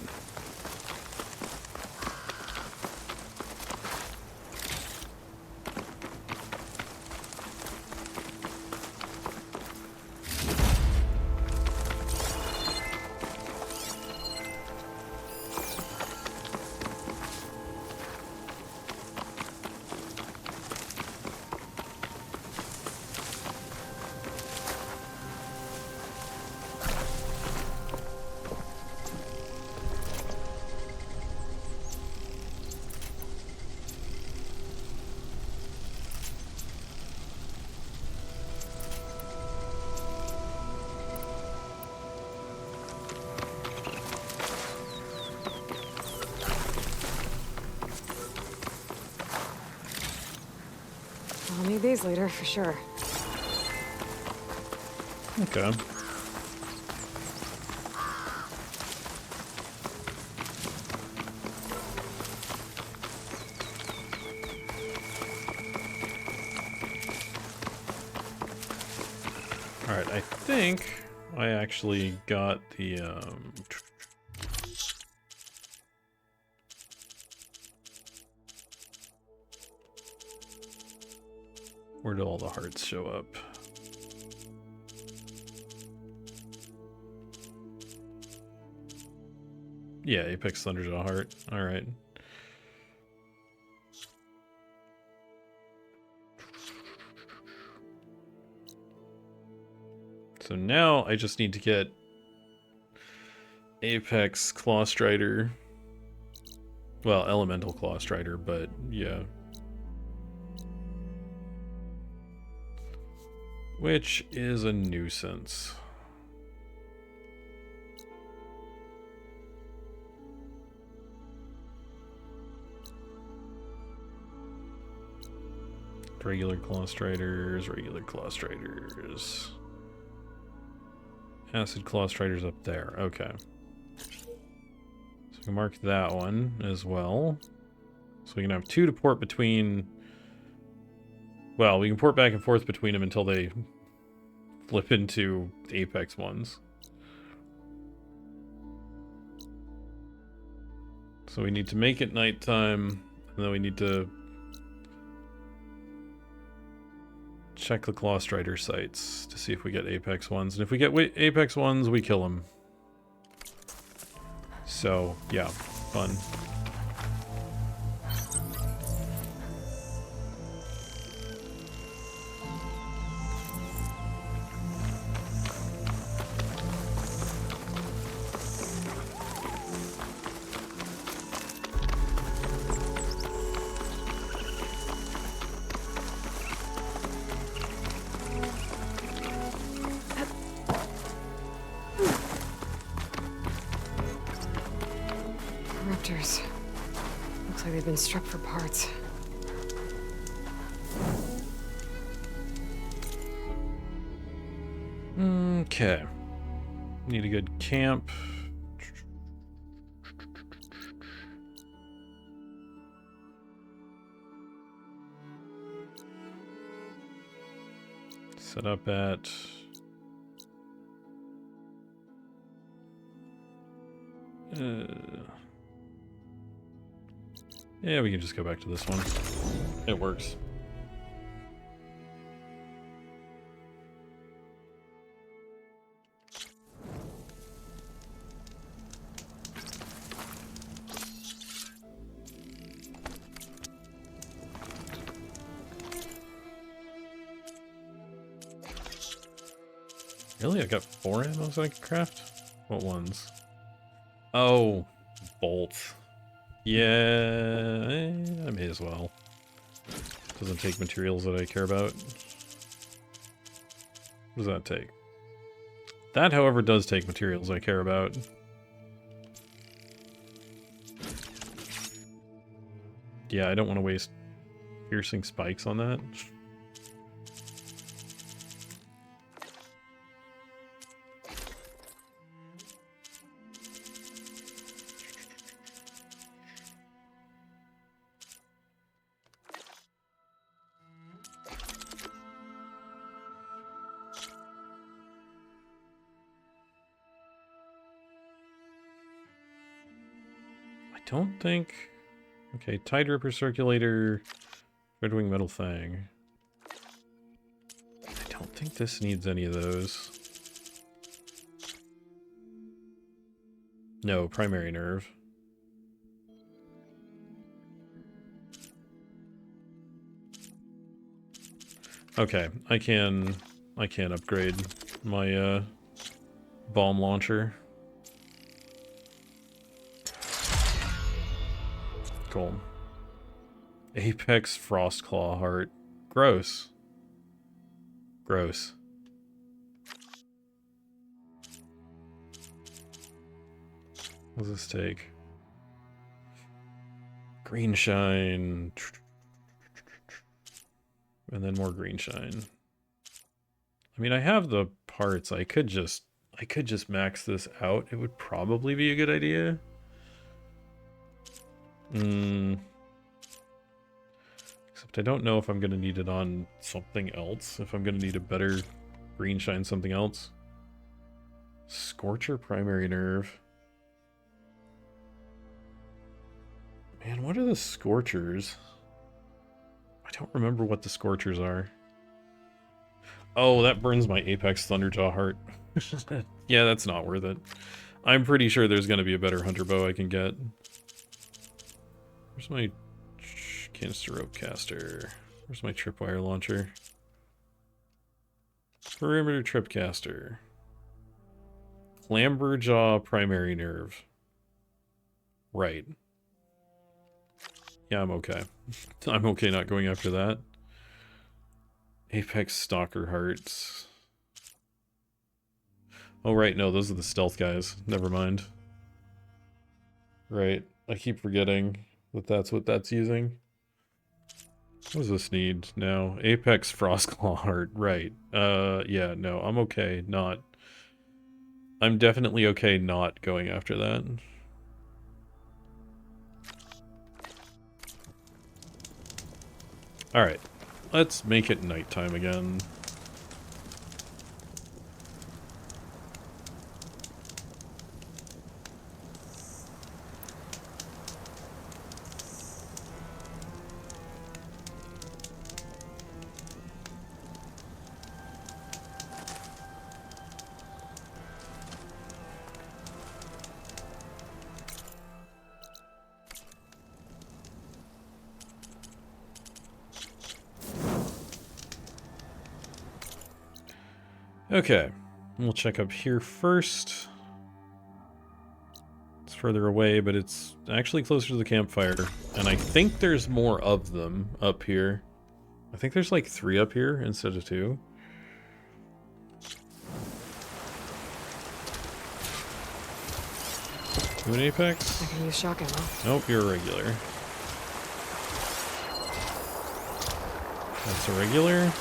Speaker 2: I'll need these later for sure.
Speaker 1: Okay. Alright, I think I actually got the, where do all the hearts show up? Yeah, Apex Thunderjaw heart. Alright. So now I just need to get Apex Claw Strider. Well, Elemental Claw Strider, but yeah. Which is a nuisance. Regular Claw Striders, regular Claw Striders. Acid Claw Striders up there, okay. So we can mark that one as well. So we can have two to port between. Well, we can port back and forth between them until they flip into Apex ones. So we need to make it nighttime, and then we need to check the Claw Strider sites to see if we get Apex ones. And if we get Apex ones, we kill them. So, yeah, fun.
Speaker 2: Raptors. Looks like they've been struck for parts.
Speaker 1: Okay. Need a good camp. Set up at yeah, we can just go back to this one. It works. Really? I got 4 ammo I can craft? What ones? Oh, bolts. Yeah, I may as well. Doesn't take materials that I care about. What does that take? That, however, does take materials I care about. Yeah, I don't want to waste piercing spikes on that. Don't think... Okay, Tide Ripper Circulator, Redwing Metal Fang. I don't think this needs any of those. No, Primary Nerve. Okay, I can upgrade my bomb launcher. Cool. Apex Frostclaw Heart. Gross. Gross. What does this take? Green shine. And then more green shine. I mean, I have the parts. I could just max this out. It would probably be a good idea. Except I don't know if I'm going to need it on something else. If I'm going to need a better green shine something else. Scorcher Primary Nerve. Man, what are the Scorchers? I don't remember what the Scorchers are. Oh, that burns my Apex Thunderjaw Heart. Yeah, that's not worth it. I'm pretty sure there's going to be a better Hunter Bow I can get. Where's my canister rope caster? Where's my tripwire launcher? Perimeter tripcaster. Clamberjaw Primary Nerve. Right. Yeah, I'm okay. I'm okay not going after that. Apex Stalker Hearts. Oh, right, no, those are the stealth guys. Never mind. Right, I keep forgetting that that's what that's using. What does this need now? Apex Frostclaw Heart, right. Yeah, no, I'm okay not... I'm definitely okay not going after that. Alright, let's make it nighttime again. Okay, we'll check up here first. It's further away, but it's actually closer to the campfire. And I think there's more of them up here. I think there's like 3 up here instead of 2. You an Apex?
Speaker 2: I can use shotgun ammo.
Speaker 1: Nope, you're a regular. That's a regular.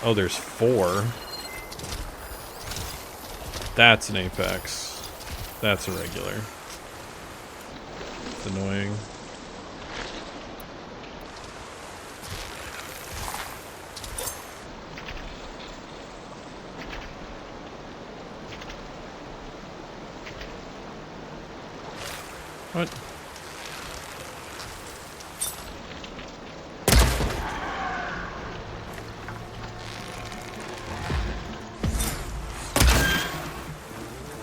Speaker 1: Oh, there's 4. That's an Apex. That's a regular. It's annoying. What?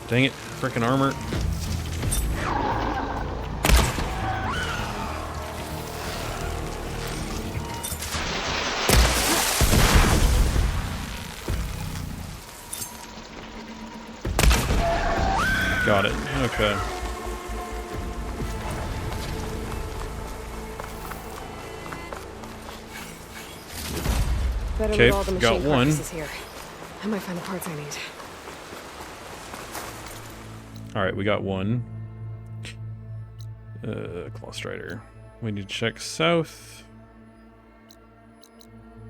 Speaker 1: Dang it, frickin' armor. Got it. Okay.
Speaker 2: Better
Speaker 1: Okay,
Speaker 2: load all the
Speaker 1: got
Speaker 2: machine
Speaker 1: one.
Speaker 2: carcasses here. I might find the parts I need.
Speaker 1: Alright, we got one. Claw Strider. We need to check south.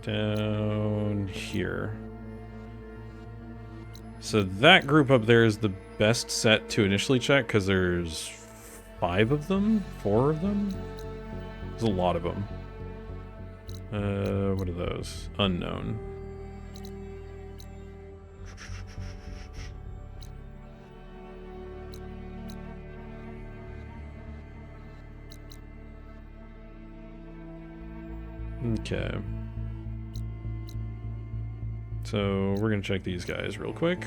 Speaker 1: Down here. So that group up there is the best set to initially check because there's 5 of them? 4 of them? There's a lot of them. What are those? Unknown. Okay. So we're gonna check these guys real quick.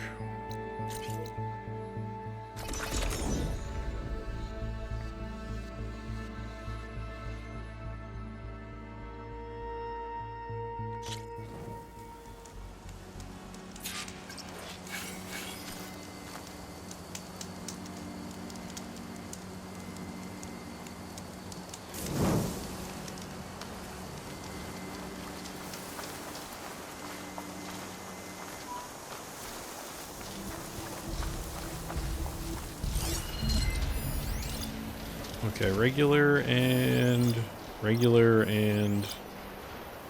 Speaker 1: Okay, regular and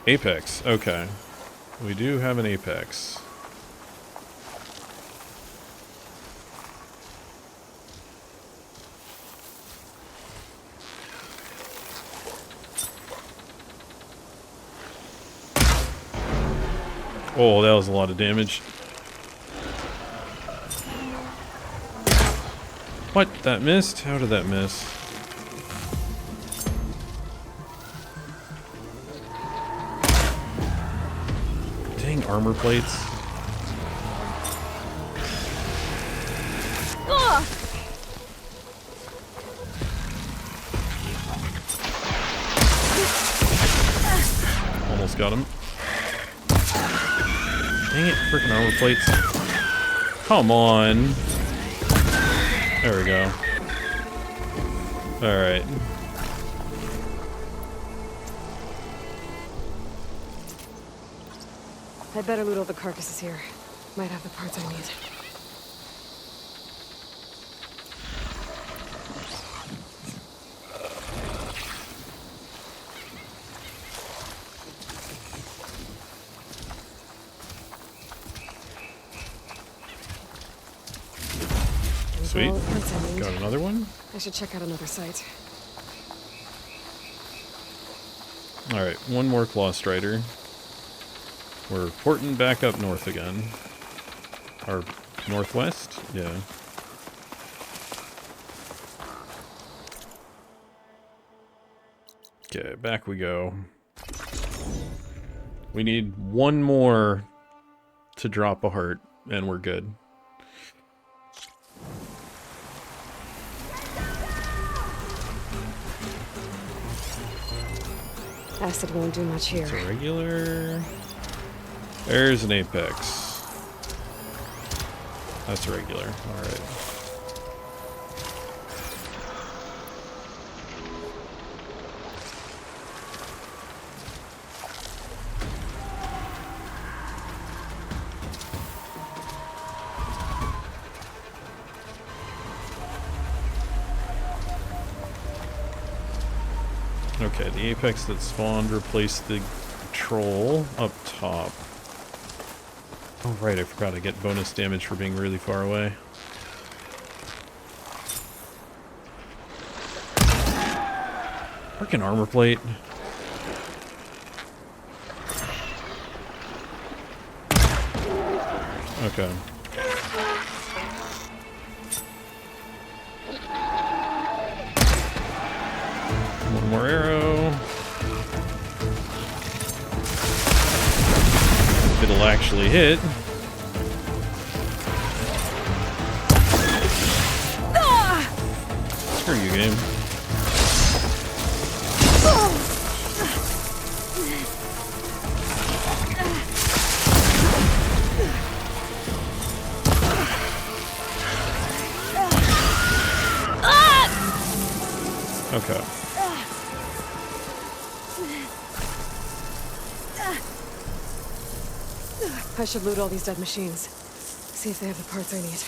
Speaker 1: Apex. Okay. We do have an Apex. Oh, that was a lot of damage. What? That missed? How did that miss? Dang armor plates. Almost got him. Dang it, freaking armor plates. Come on. There we go. Alright.
Speaker 2: I'd better loot all the carcasses here. Might have the parts I need.
Speaker 1: Sweet.
Speaker 2: All the parts I need.
Speaker 1: Got another one.
Speaker 2: I should check out another site.
Speaker 1: Alright, one more Claw Strider. We're porting back up north again. Or northwest? Yeah. Okay, back we go. We need one more to drop a heart, and we're good.
Speaker 2: Acid won't do much here.
Speaker 1: It's a regular. There's an Apex. That's regular. Alright. Okay, the Apex that spawned replaced the troll up top. Oh right, I forgot I get bonus damage for being really far away. Freaking armor plate. Okay. One more arrow. If it'll actually hit. Screw you, game. Okay.
Speaker 2: I should loot all these dead machines. See if they have the parts I need.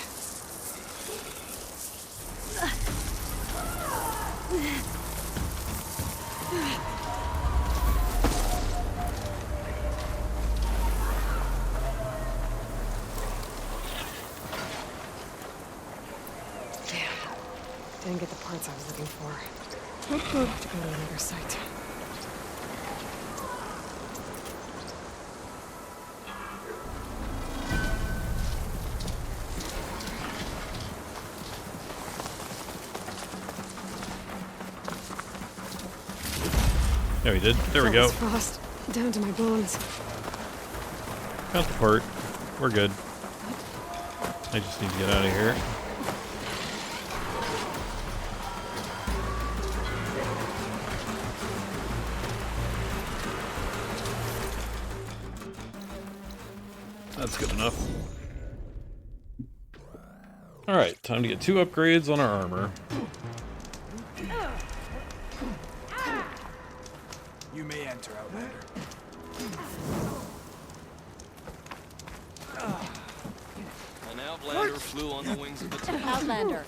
Speaker 2: Didn't get the parts I was looking for. Have to go to another site.
Speaker 1: Yeah, we did. There we
Speaker 2: That
Speaker 1: go.
Speaker 2: was frost. Down to my bones.
Speaker 1: Got the part. We're good. I just need to get out of here. That's good enough. Alright, time to get 2 upgrades on our armor.
Speaker 9: You may enter, Outlander.
Speaker 5: An Outlander flew on the wings of a Titan.
Speaker 8: Outlander.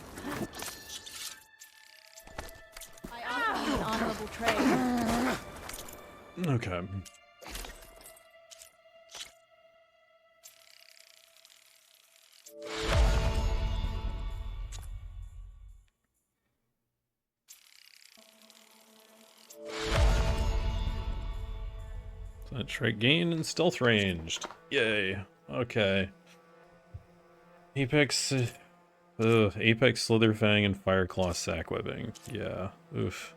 Speaker 8: I offer you an honorable trade.
Speaker 1: Okay. Trait gain and stealth ranged. Yay. Okay. Apex. Apex Slitherfang and Fireclaw Sackwebbing. Yeah. Oof.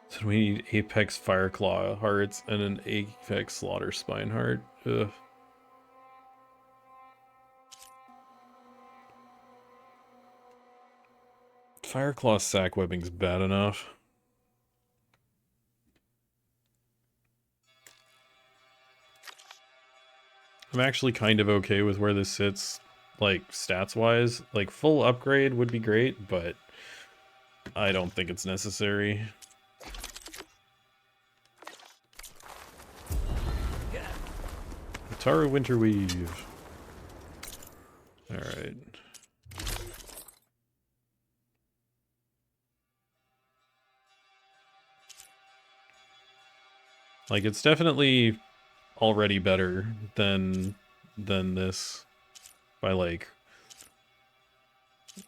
Speaker 1: So we need Apex Fireclaw hearts and an Apex Slaughter Spine heart. Ugh. Fireclaw Sackwebbing's bad enough. I'm actually kind of okay with where this sits, like, stats-wise. Like, full upgrade would be great, but I don't think it's necessary. Tara Winterweave. Alright. Like, it's definitely already better than this by, like,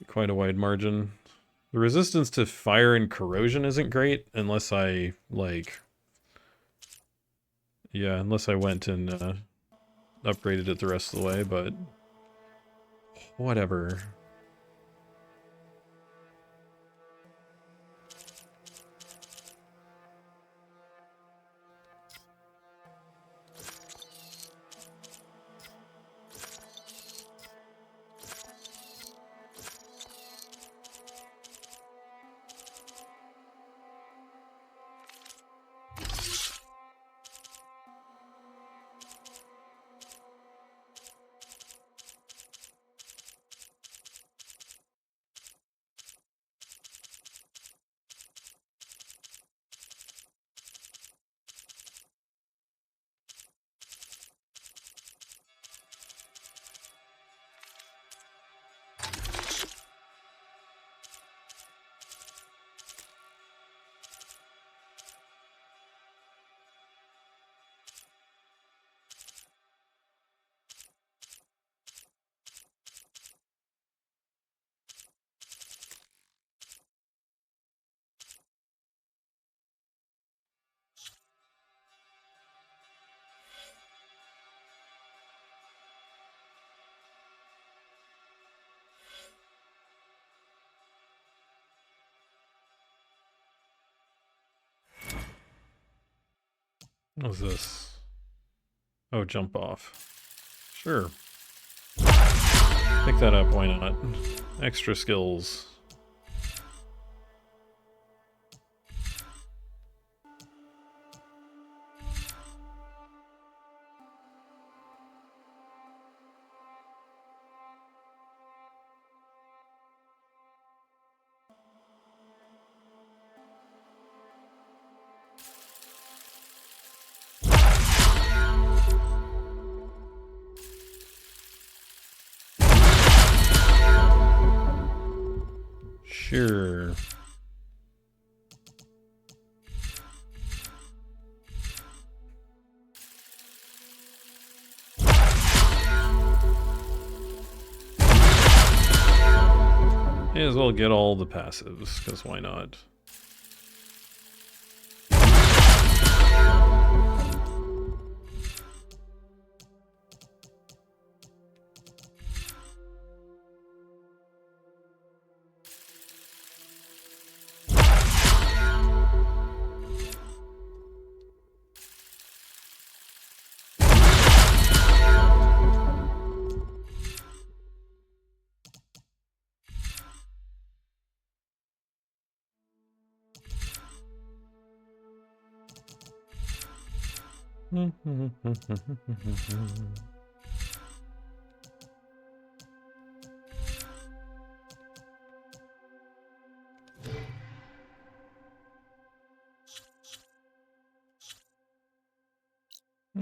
Speaker 1: quite a wide margin. The resistance to fire and corrosion isn't great unless I, like... Yeah, unless I went and upgraded it the rest of the way, but... Whatever. What's this? Oh, jump off. Sure. Pick that up, why not? Extra skills. Sure. May as well get all the passives, because why not?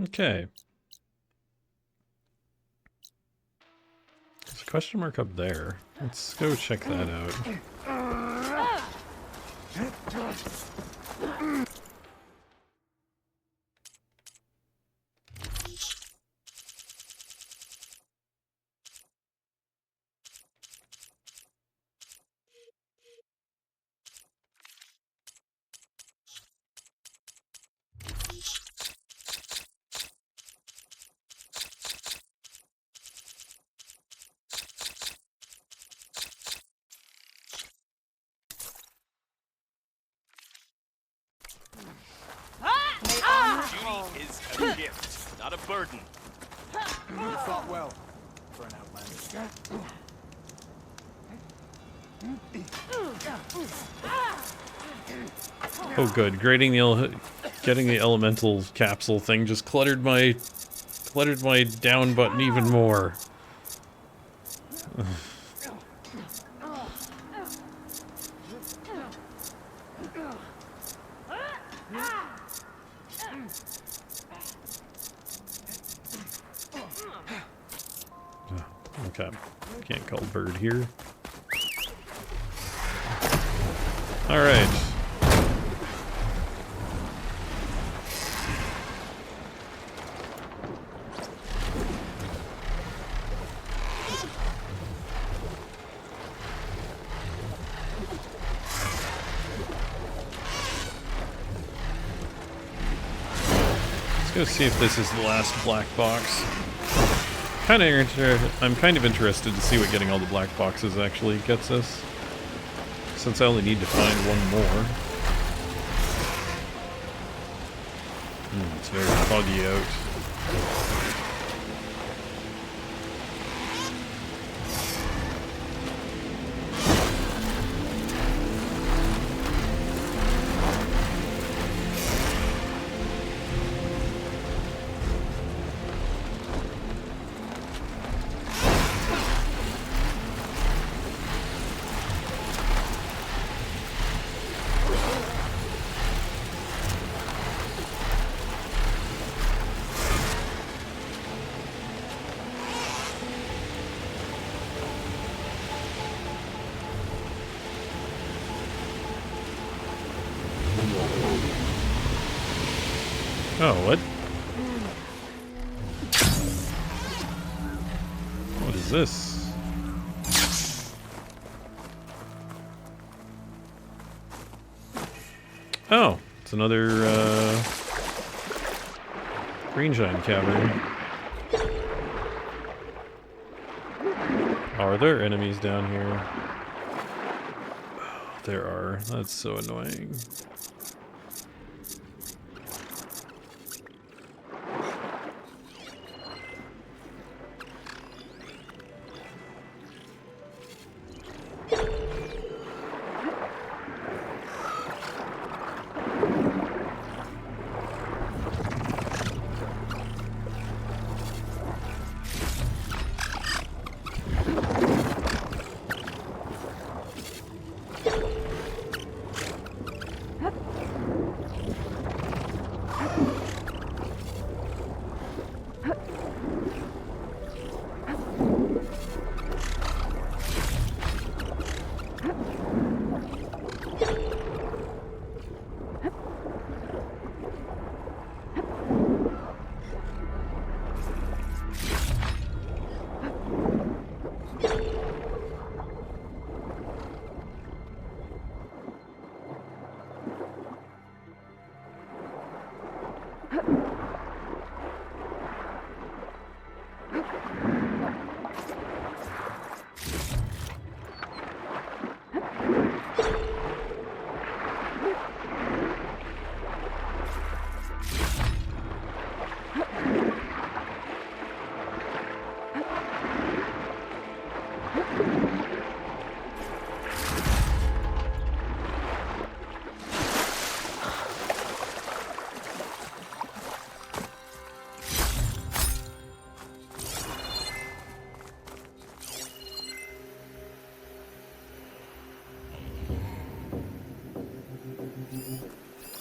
Speaker 1: Okay. There's a question mark up there. Let's go check that out.
Speaker 5: Duty is a gift, not a burden.
Speaker 9: You fought well for an outlander.
Speaker 1: Oh, good. Getting the elemental capsule thing just cluttered my down button even more. Okay, can't call bird here. All right. Let's go see if this is the last black box. I'm kind of interested to see what getting all the black boxes actually gets us, since I only need to find one more. It's very foggy out. Oh, what? What is this? Oh, it's another, Green Giant Cavern. Are there enemies down here? Oh, there are. That's so annoying.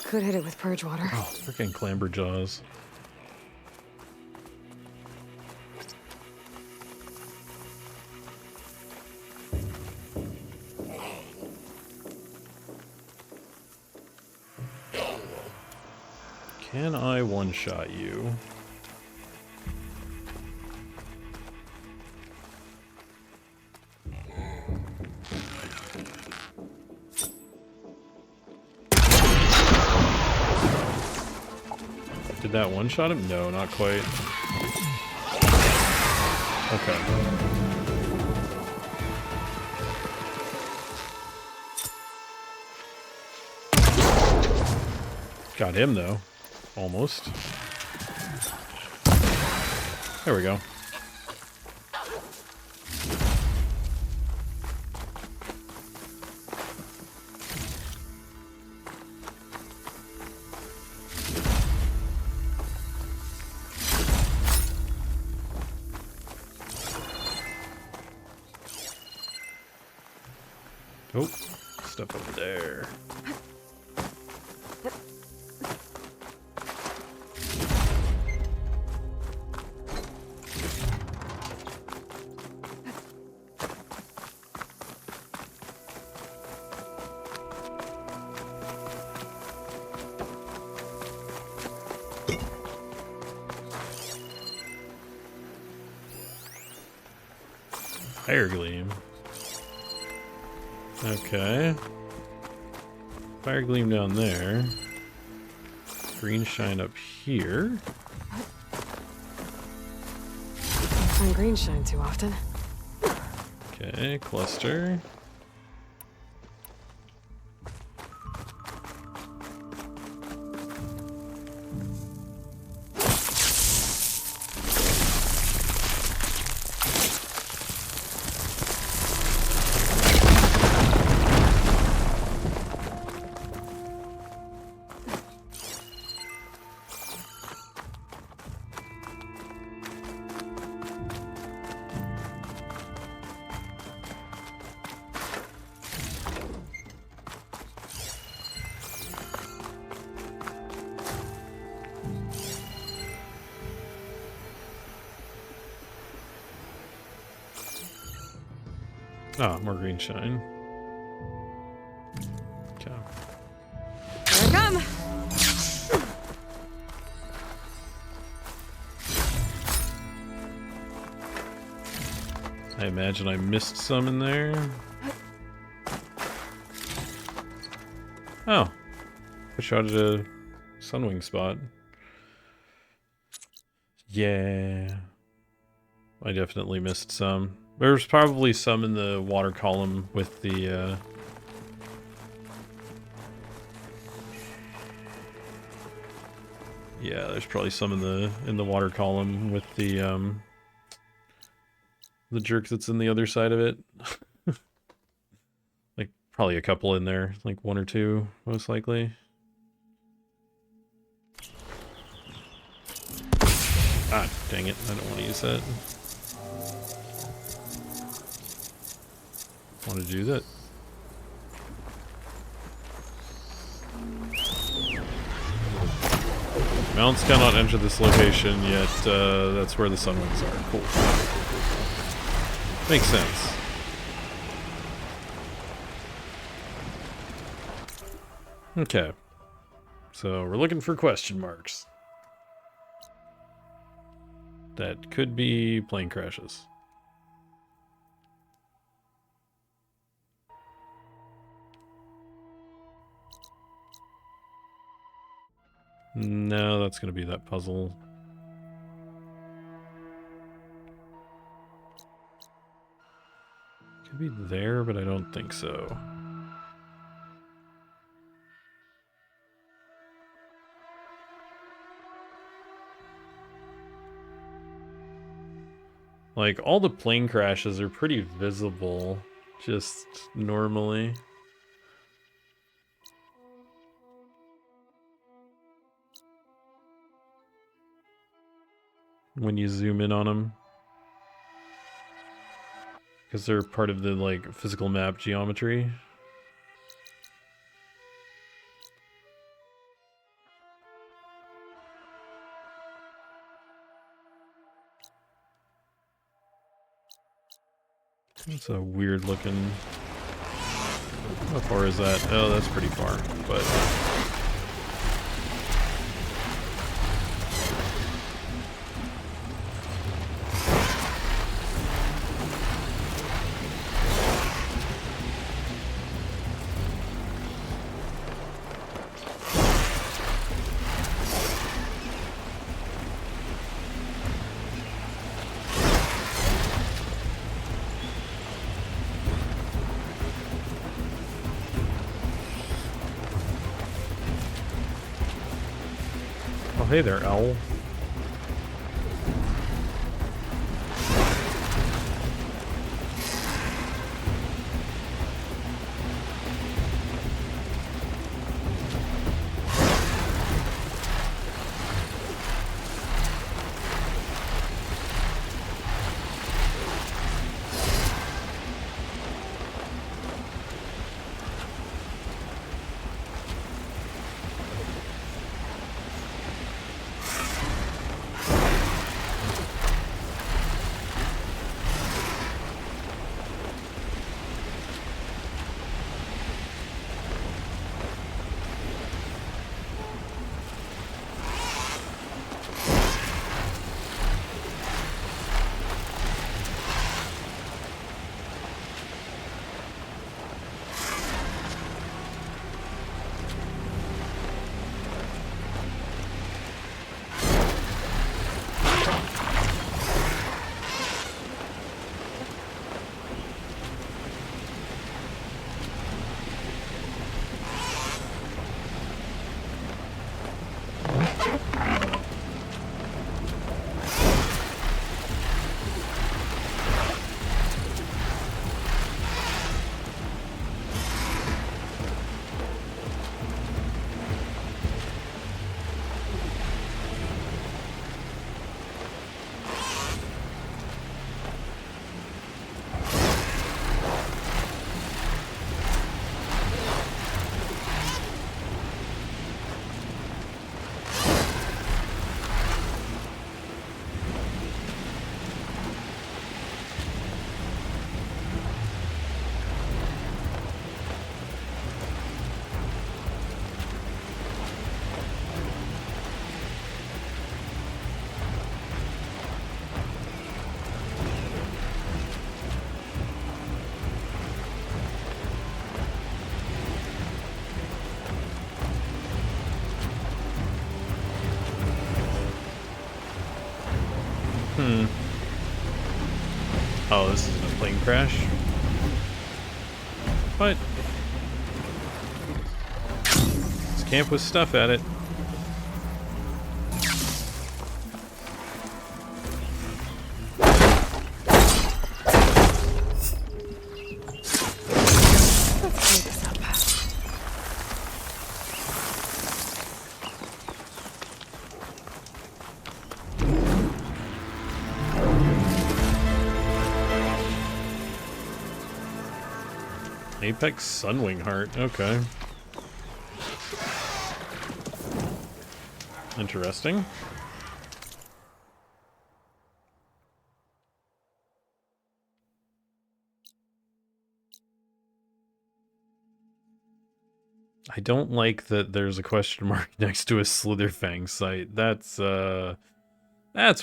Speaker 2: Could hit it with purge water.
Speaker 1: Oh, freaking clamberjaws. Can I one-shot you? Did that one-shot him? No, not quite. Okay. Got him, though. Almost. There we go. Oh, stuff over there. Fire Gleam. Okay. Fire Gleam down there. Green Shine up here.
Speaker 2: Don't find green shine too often.
Speaker 1: Okay, Cluster. Ah, more green shine. Okay.
Speaker 2: Here I come!
Speaker 1: I imagine I missed some in there. Oh. I shot at a Sunwing spot. Yeah. I definitely missed some. There's probably some in the water column with the, yeah, there's probably some in the water column with the jerk that's in the other side of it. Like, probably a couple in there. Like, one or two, most likely. Ah, dang it. I don't want to use that. Want to do that? Mounts cannot enter this location yet. That's where the Sunwings are. Cool. Makes sense. Okay. So we're looking for question marks. That could be plane crashes. No, that's going to be that puzzle. Could be there, but I don't think so. Like, all the plane crashes are pretty visible, just normally. When you zoom in on them. Because they're part of the, like, physical map geometry. It's a weird looking... How far is that? Oh, that's pretty far, but... Oh, hey there, owl. Oh, this isn't a plane crash? What? This camp with stuff at it. Apex Sunwing Heart, okay. Interesting. I don't like that there's a question mark next to a Slitherfang site. That's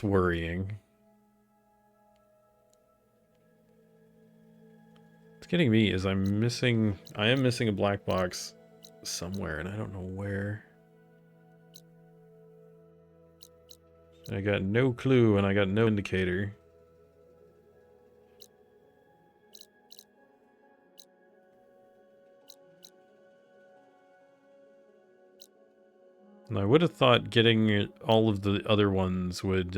Speaker 1: worrying. Getting me is I am missing a black box somewhere and I don't know where. I got no clue and I got no indicator. And I would have thought getting all of the other ones would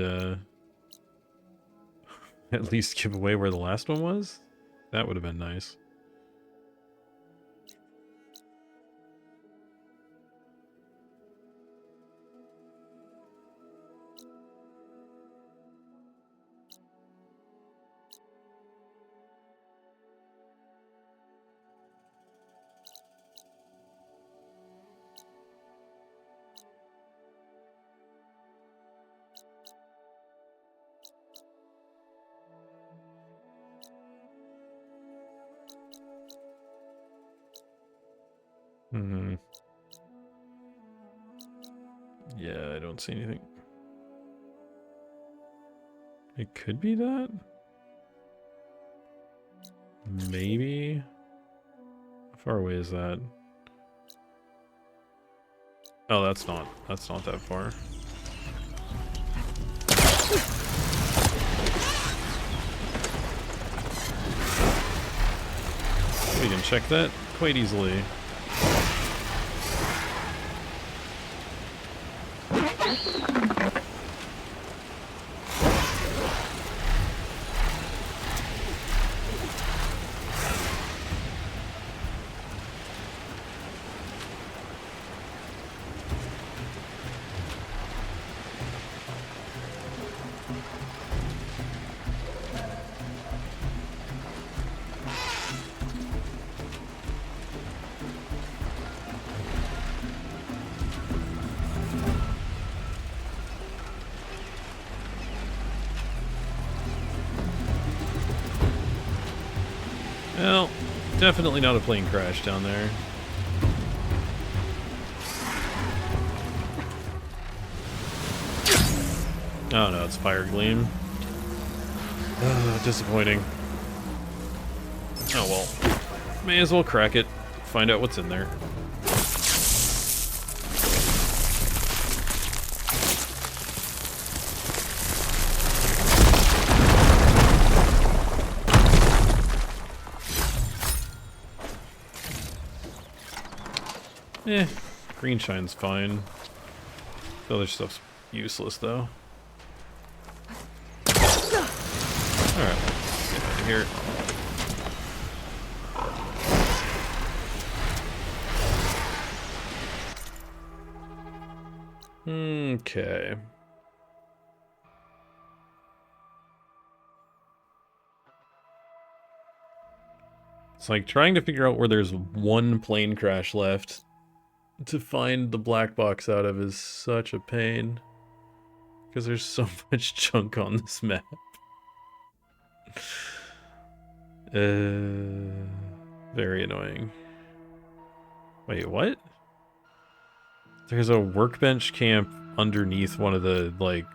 Speaker 1: at least give away where the last one was. That would have been nice. Hmm. Yeah, I don't see anything. It could be that? Maybe? How far away is that? Oh, that's not that far. We can check that quite easily. Well, definitely not a plane crash down there. Oh no, it's fire gleam. Disappointing. Oh well. May as well crack it. Find out what's in there. Green shine's fine. The other stuff's useless though. Alright, let's get out of here. Okay. It's like trying to figure out where there's one plane crash left to find the black box out of is such a pain. Because there's so much junk on this map. Very annoying. Wait, what? There's a workbench camp underneath one of the, like,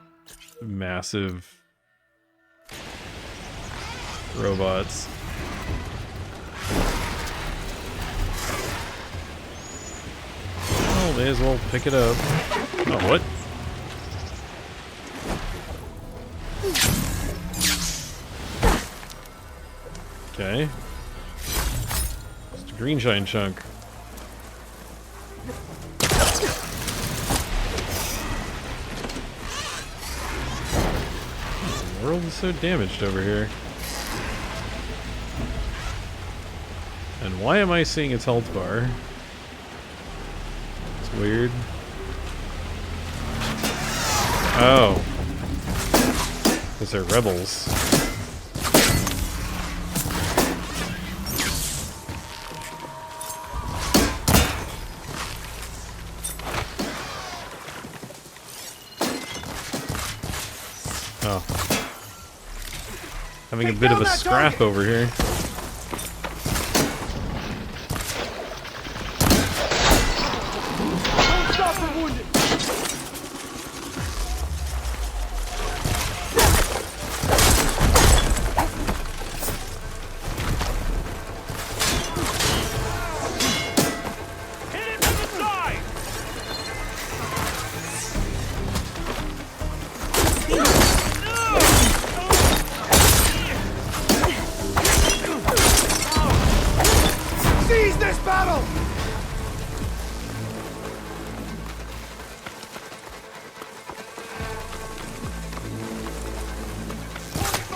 Speaker 1: massive robots. Oh, may as well pick it up. Oh, what? Okay. Just a green shine chunk. The world is so damaged over here. And why am I seeing its health bar? It's weird. Oh. Because they're rebels. Oh. Having a bit of a scrap over here.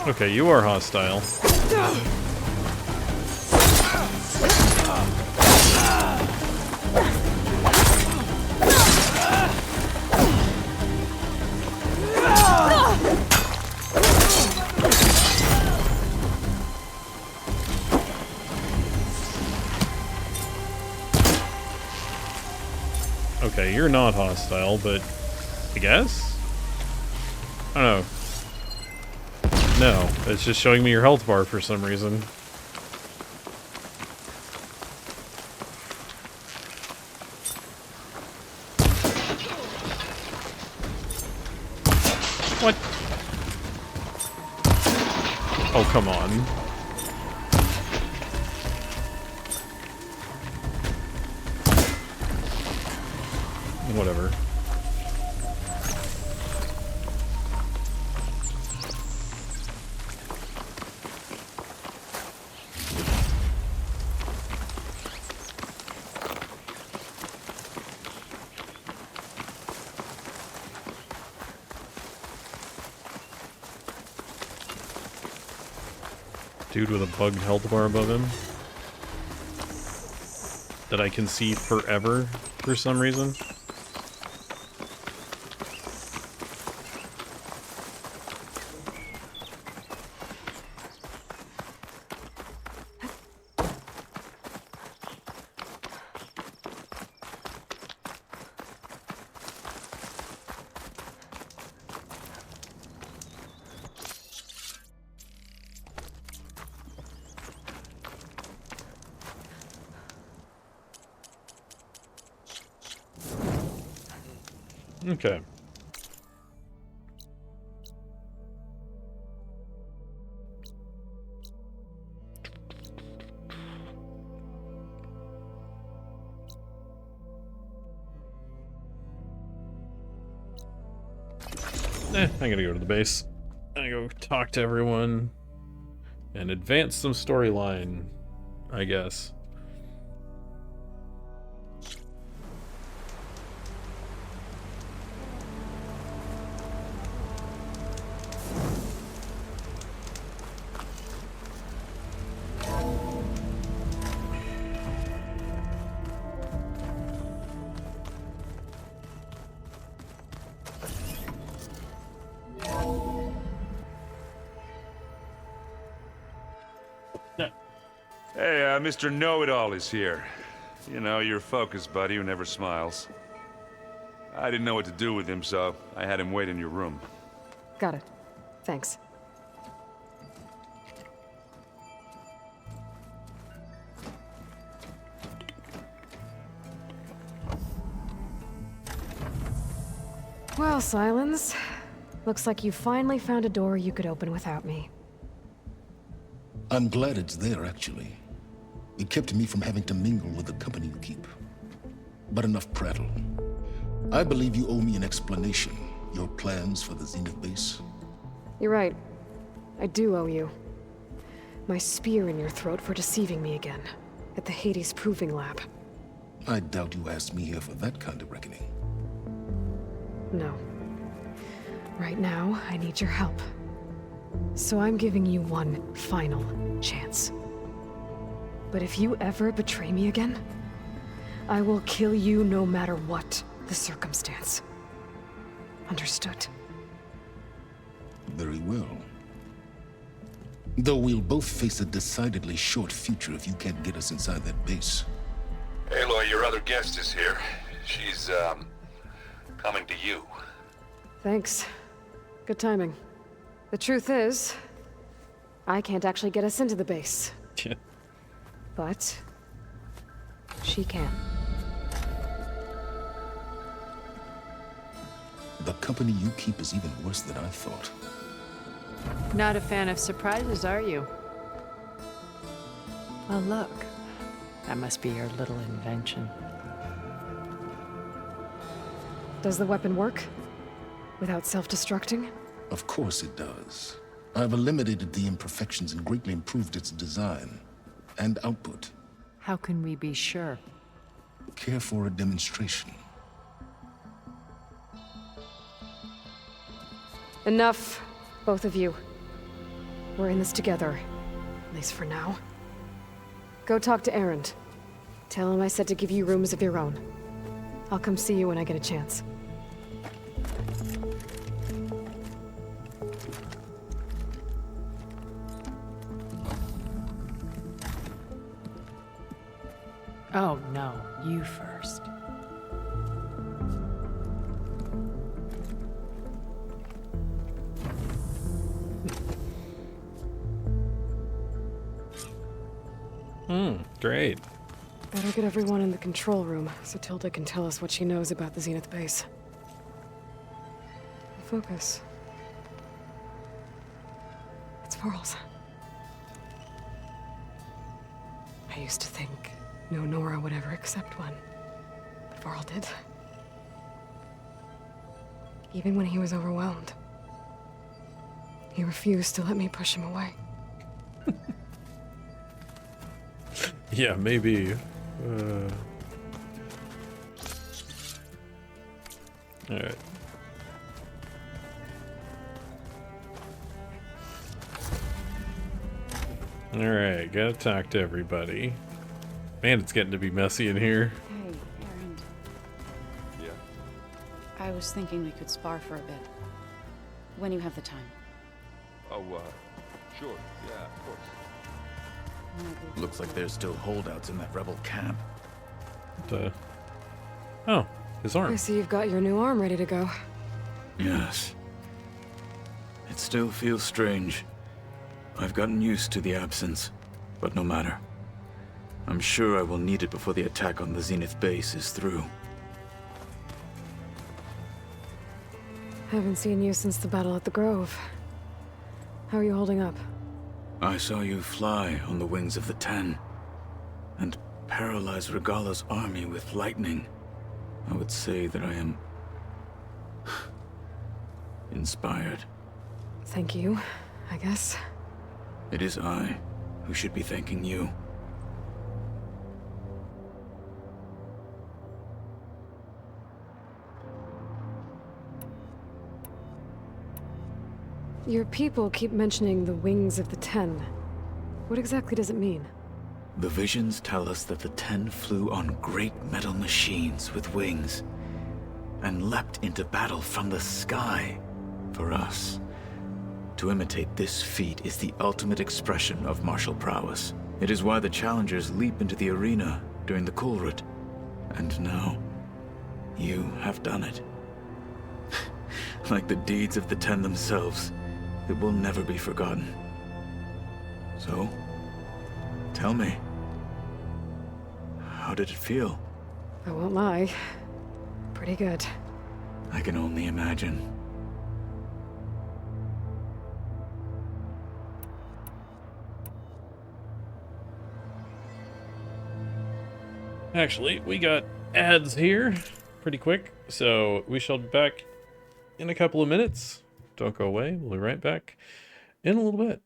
Speaker 1: Okay, you are hostile. Okay, you're not hostile, but I guess? I don't know. No, it's just showing me your health bar for some reason. What? Oh, come on. Whatever. Dude with a bugged health bar above him that I can see forever for some reason. Okay. I gotta go to the base. I go talk to everyone and advance some storyline, I guess.
Speaker 14: Hey, Mr. Know-It-All is here. You know, your focus buddy who never smiles. I didn't know what to do with him, so I had him wait in your room.
Speaker 2: Got it. Thanks. Well, Silence. Looks like you finally found a door you could open without me.
Speaker 15: I'm glad it's there, actually. It kept me from having to mingle with the company you keep. But enough prattle. I believe you owe me an explanation. Your plans for the Zenith base.
Speaker 2: You're right. I do owe you. My spear in your throat for deceiving me again. At the Hades Proving Lab.
Speaker 15: I doubt you asked me here for that kind of reckoning.
Speaker 2: No. Right now, I need your help. So I'm giving you one final chance. But if you ever betray me again, I will kill you no matter what the circumstance. Understood?
Speaker 15: Very well. Though we'll both face a decidedly short future if you can't get us inside that base.
Speaker 3: Aloy, your other guest is here. She's, coming to you.
Speaker 2: Thanks. Good timing. The truth is, I can't actually get us into the base. But she can.
Speaker 15: The company you keep is even worse than I thought.
Speaker 10: Not a fan of surprises, are you? Oh, look. That must be your little invention.
Speaker 2: Does the weapon work? Without self-destructing?
Speaker 15: Of course it does. I've eliminated the imperfections and greatly improved its design and output.
Speaker 10: How can we be sure?
Speaker 15: Care for a demonstration?
Speaker 2: Enough, both of you. We're in this together. At least for now. Go talk to Erend. Tell him I said to give you rooms of your own. I'll come see you when I get a chance.
Speaker 16: Oh no, you first.
Speaker 1: Great.
Speaker 2: Better get everyone in the control room so Tilda can tell us what she knows about the Zenith base. Focus. It's Varl's. I used to think no Nora would ever accept one, but Varl did. Even when he was overwhelmed, he refused to let me push him away.
Speaker 1: Yeah, maybe. Alright. Alright, gotta talk to everybody. Man, it's getting to be messy in here.
Speaker 8: Hey, Erend.
Speaker 14: Yeah?
Speaker 8: I was thinking we could spar for a bit. When you have the time.
Speaker 14: Oh, sure. Yeah, of course.
Speaker 17: Looks like there's still holdouts in that rebel camp.
Speaker 1: Oh, his arm.
Speaker 2: I see you've got your new arm ready to go.
Speaker 17: Yes. It still feels strange. I've gotten used to the absence, but no matter. I'm sure I will need it before the attack on the Zenith base is through.
Speaker 2: Haven't seen you since the battle at the Grove. How are you holding up?
Speaker 17: I saw you fly on the wings of the Ten, and paralyze Regala's army with lightning. I would say that I am inspired.
Speaker 2: Thank you, I guess.
Speaker 17: It is I who should be thanking you.
Speaker 2: Your people keep mentioning the wings of the Ten. What exactly does it mean?
Speaker 17: The visions tell us that the Ten flew on great metal machines with wings, and leapt into battle from the sky for us. To imitate this feat is the ultimate expression of martial prowess. It is why the challengers leap into the arena during the Kulrut. And now, you have done it. Like the deeds of the Ten themselves, it will never be forgotten. So, tell me, how did it feel?
Speaker 2: I won't lie. Pretty good.
Speaker 17: I can only imagine.
Speaker 1: Actually, we got ads here pretty quick, so we shall be back in a couple of minutes. Don't go away. We'll be right back in a little bit.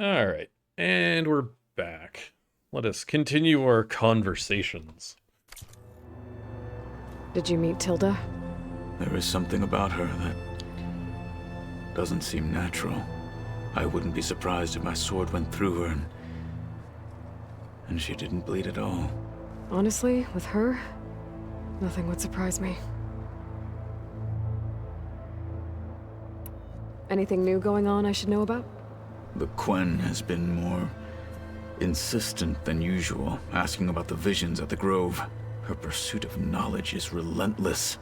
Speaker 1: All right, and we're back. Let us continue our conversations.
Speaker 2: Did you meet Tilda?
Speaker 17: There is something about her that doesn't seem natural. I wouldn't be surprised if my sword went through her and she didn't bleed at all.
Speaker 2: Honestly, with her, nothing would surprise me. Anything new going on I should know about?
Speaker 17: The Quen has been more insistent than usual, asking about the visions at the Grove. Her pursuit of knowledge is relentless.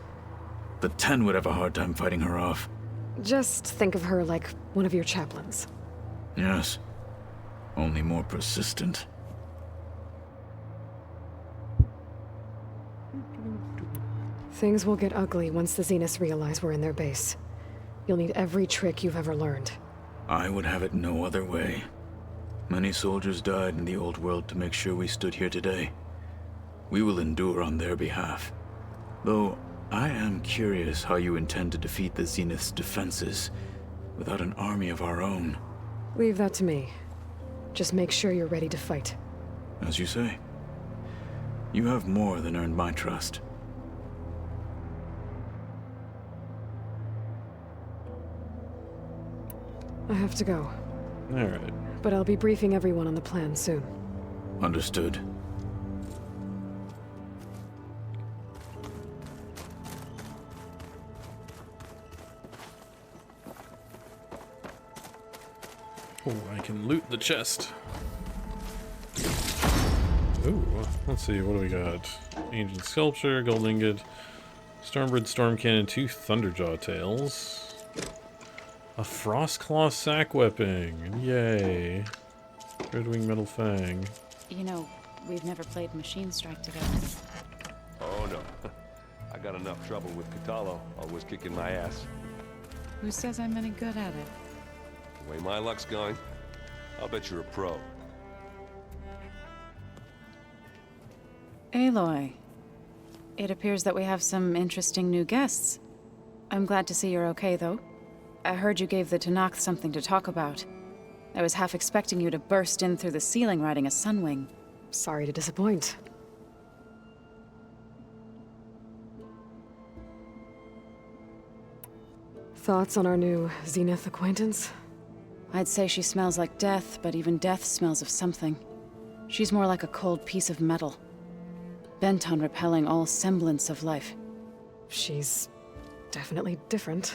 Speaker 17: The Ten would have a hard time fighting her off.
Speaker 2: Just think of her like one of your chaplains.
Speaker 17: Yes, only more persistent.
Speaker 2: Things will get ugly once the Zeniths realize we're in their base. You'll need every trick you've ever learned.
Speaker 17: I would have it no other way. Many soldiers died in the old world to make sure we stood here today. We will endure on their behalf. Though, I am curious how you intend to defeat the Zenith's defenses without an army of our own.
Speaker 2: Leave that to me. Just make sure you're ready to fight.
Speaker 17: As you say. You have more than earned my trust.
Speaker 2: I have to go.
Speaker 1: All right.
Speaker 2: But I'll be briefing everyone on the plan soon.
Speaker 17: Understood.
Speaker 1: Oh, I can loot the chest. Ooh, let's see, what do we got? Ancient sculpture, gold ingot, Stormbird storm cannon, 2 Thunderjaw tails, a Frostclaw sack weapon, yay! Redwing metal fang.
Speaker 8: You know, we've never played Machine Strike together.
Speaker 14: Oh no, I got enough trouble with Kotallo, always kicking my ass.
Speaker 8: Who says I'm any good at it?
Speaker 14: The way my luck's going, I'll bet you're a pro.
Speaker 8: Aloy, it appears that we have some interesting new guests. I'm glad to see you're okay, though. I heard you gave the Tenakth something to talk about. I was half expecting you to burst in through the ceiling riding a Sunwing.
Speaker 2: Sorry to disappoint. Thoughts on our new Zenith acquaintance?
Speaker 8: I'd say she smells like death, but even death smells of something. She's more like a cold piece of metal, bent on repelling all semblance of life.
Speaker 2: She's definitely different.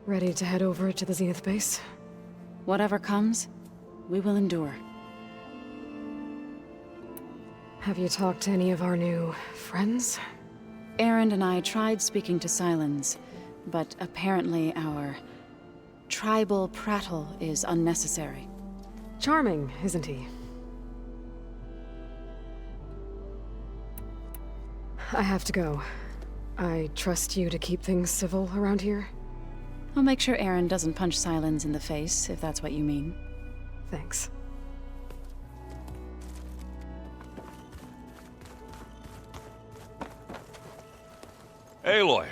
Speaker 2: Ready to head over to the Zenith base?
Speaker 8: Whatever comes, we will endure.
Speaker 2: Have you talked to any of our new friends?
Speaker 8: Erend and I tried speaking to Sylens, but apparently our tribal prattle is unnecessary.
Speaker 2: Charming, isn't he? I have to go. I trust you to keep things civil around here.
Speaker 8: I'll make sure Erend doesn't punch Sylens in the face, if that's what you mean.
Speaker 2: Thanks.
Speaker 14: Aloy,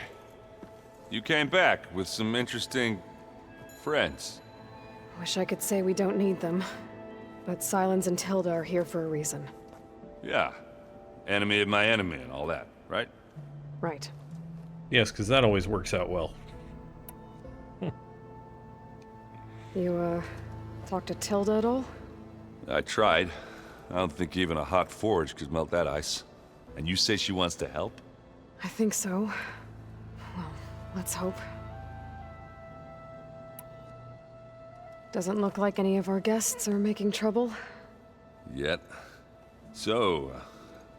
Speaker 14: you came back with some interesting friends.
Speaker 2: Wish I could say we don't need them, but Sylens and Tilda are here for a reason.
Speaker 14: Yeah, enemy of my enemy and all that, right?
Speaker 2: Right.
Speaker 1: Yes, because that always works out well.
Speaker 2: You, talked to Tilda at all?
Speaker 14: I tried. I don't think even a hot forge could melt that ice. And you say she wants to help?
Speaker 2: I think so. Well, let's hope. Doesn't look like any of our guests are making trouble.
Speaker 14: Yet. So,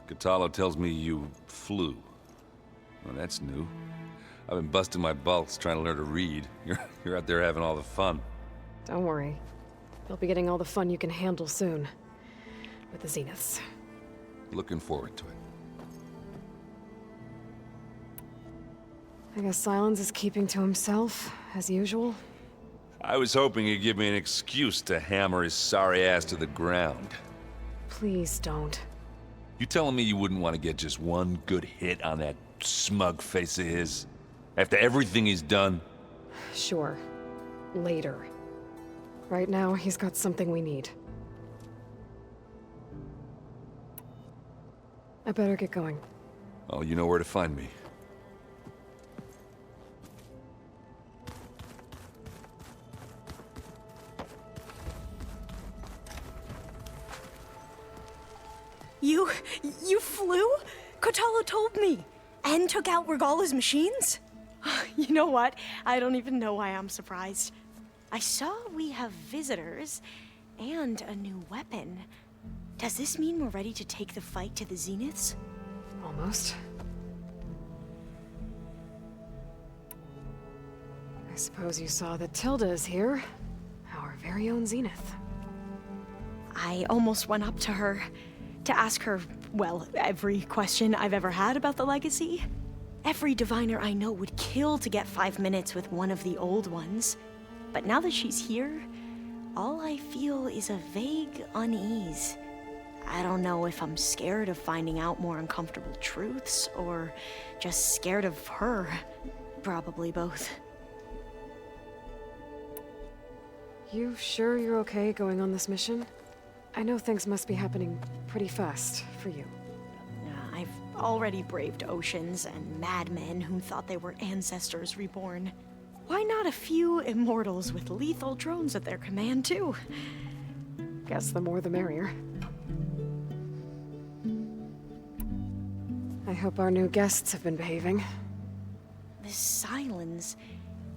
Speaker 14: Kotallo tells me you flew. Well, that's new. I've been busting my balls trying to learn to read. You're out there having all the fun.
Speaker 2: Don't worry. You'll be getting all the fun you can handle soon. With the Zeniths.
Speaker 14: Looking forward to it.
Speaker 2: I guess Sylens is keeping to himself, as usual.
Speaker 14: I was hoping he'd give me an excuse to hammer his sorry ass to the ground.
Speaker 2: Please don't.
Speaker 14: You telling me you wouldn't want to get just one good hit on that smug face of his? After everything he's done?
Speaker 2: Sure. later. Right now, he's got something we need. I better get going.
Speaker 14: Oh, you know where to find me.
Speaker 18: You flew? Kotallo told me. And took out Regala's machines? You know what? I don't even know why I'm surprised. I saw we have visitors and a new weapon. Does this mean we're ready to take the fight to the Zeniths?
Speaker 2: Almost. I suppose you saw that Tilda is here. Our very own Zenith.
Speaker 18: I almost went up to her to ask her, well, every question I've ever had about the Legacy. Every diviner I know would kill to get 5 minutes with one of the old ones. But now that she's here, all I feel is a vague unease. I don't know if I'm scared of finding out more uncomfortable truths, or just scared of her. Probably both.
Speaker 2: You sure you're okay going on this mission? I know things must be happening pretty fast for you.
Speaker 18: I've already braved oceans and madmen who thought they were ancestors reborn. Why not a few immortals with lethal drones at their command, too?
Speaker 2: Guess the more the merrier. I hope our new guests have been behaving.
Speaker 18: This Sylens,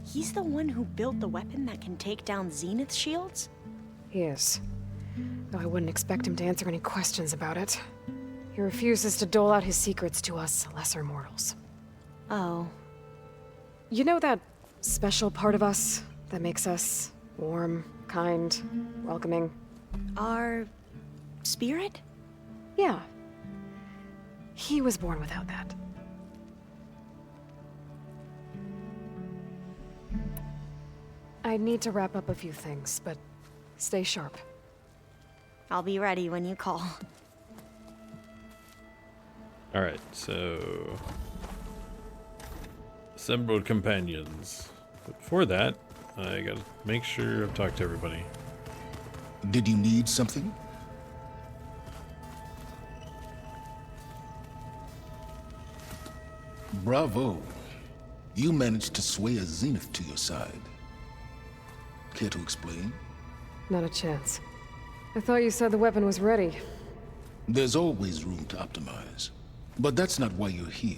Speaker 18: he's the one who built the weapon that can take down Zenith shields?
Speaker 2: He is. Though I wouldn't expect him to answer any questions about it. He refuses to dole out his secrets to us lesser mortals.
Speaker 18: Oh.
Speaker 2: You know that special part of us that makes us warm, kind, welcoming?
Speaker 18: Our spirit?
Speaker 2: Yeah. He was born without that. I need to wrap up a few things, but stay sharp.
Speaker 18: I'll be ready when you call.
Speaker 1: Alright, so... assembled companions. But before that, I gotta make sure I've talked to everybody.
Speaker 15: Did you need something? Bravo. You managed to sway a Zenith to your side. Care to explain?
Speaker 2: Not a chance. I thought you said the weapon was ready.
Speaker 15: There's always room to optimize. But that's not why you're here.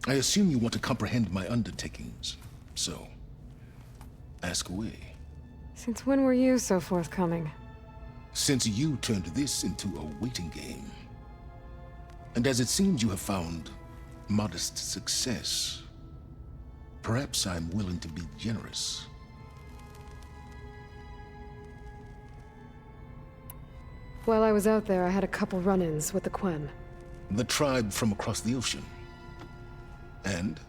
Speaker 15: I assume you want to comprehend my undertakings. So, ask away.
Speaker 2: Since when were you so forthcoming?
Speaker 15: Since you turned this into a waiting game. And as it seems you have found modest success, perhaps I'm willing to be generous.
Speaker 2: While I was out there, I had a couple run-ins with the Quen.
Speaker 15: The tribe from across the ocean. And?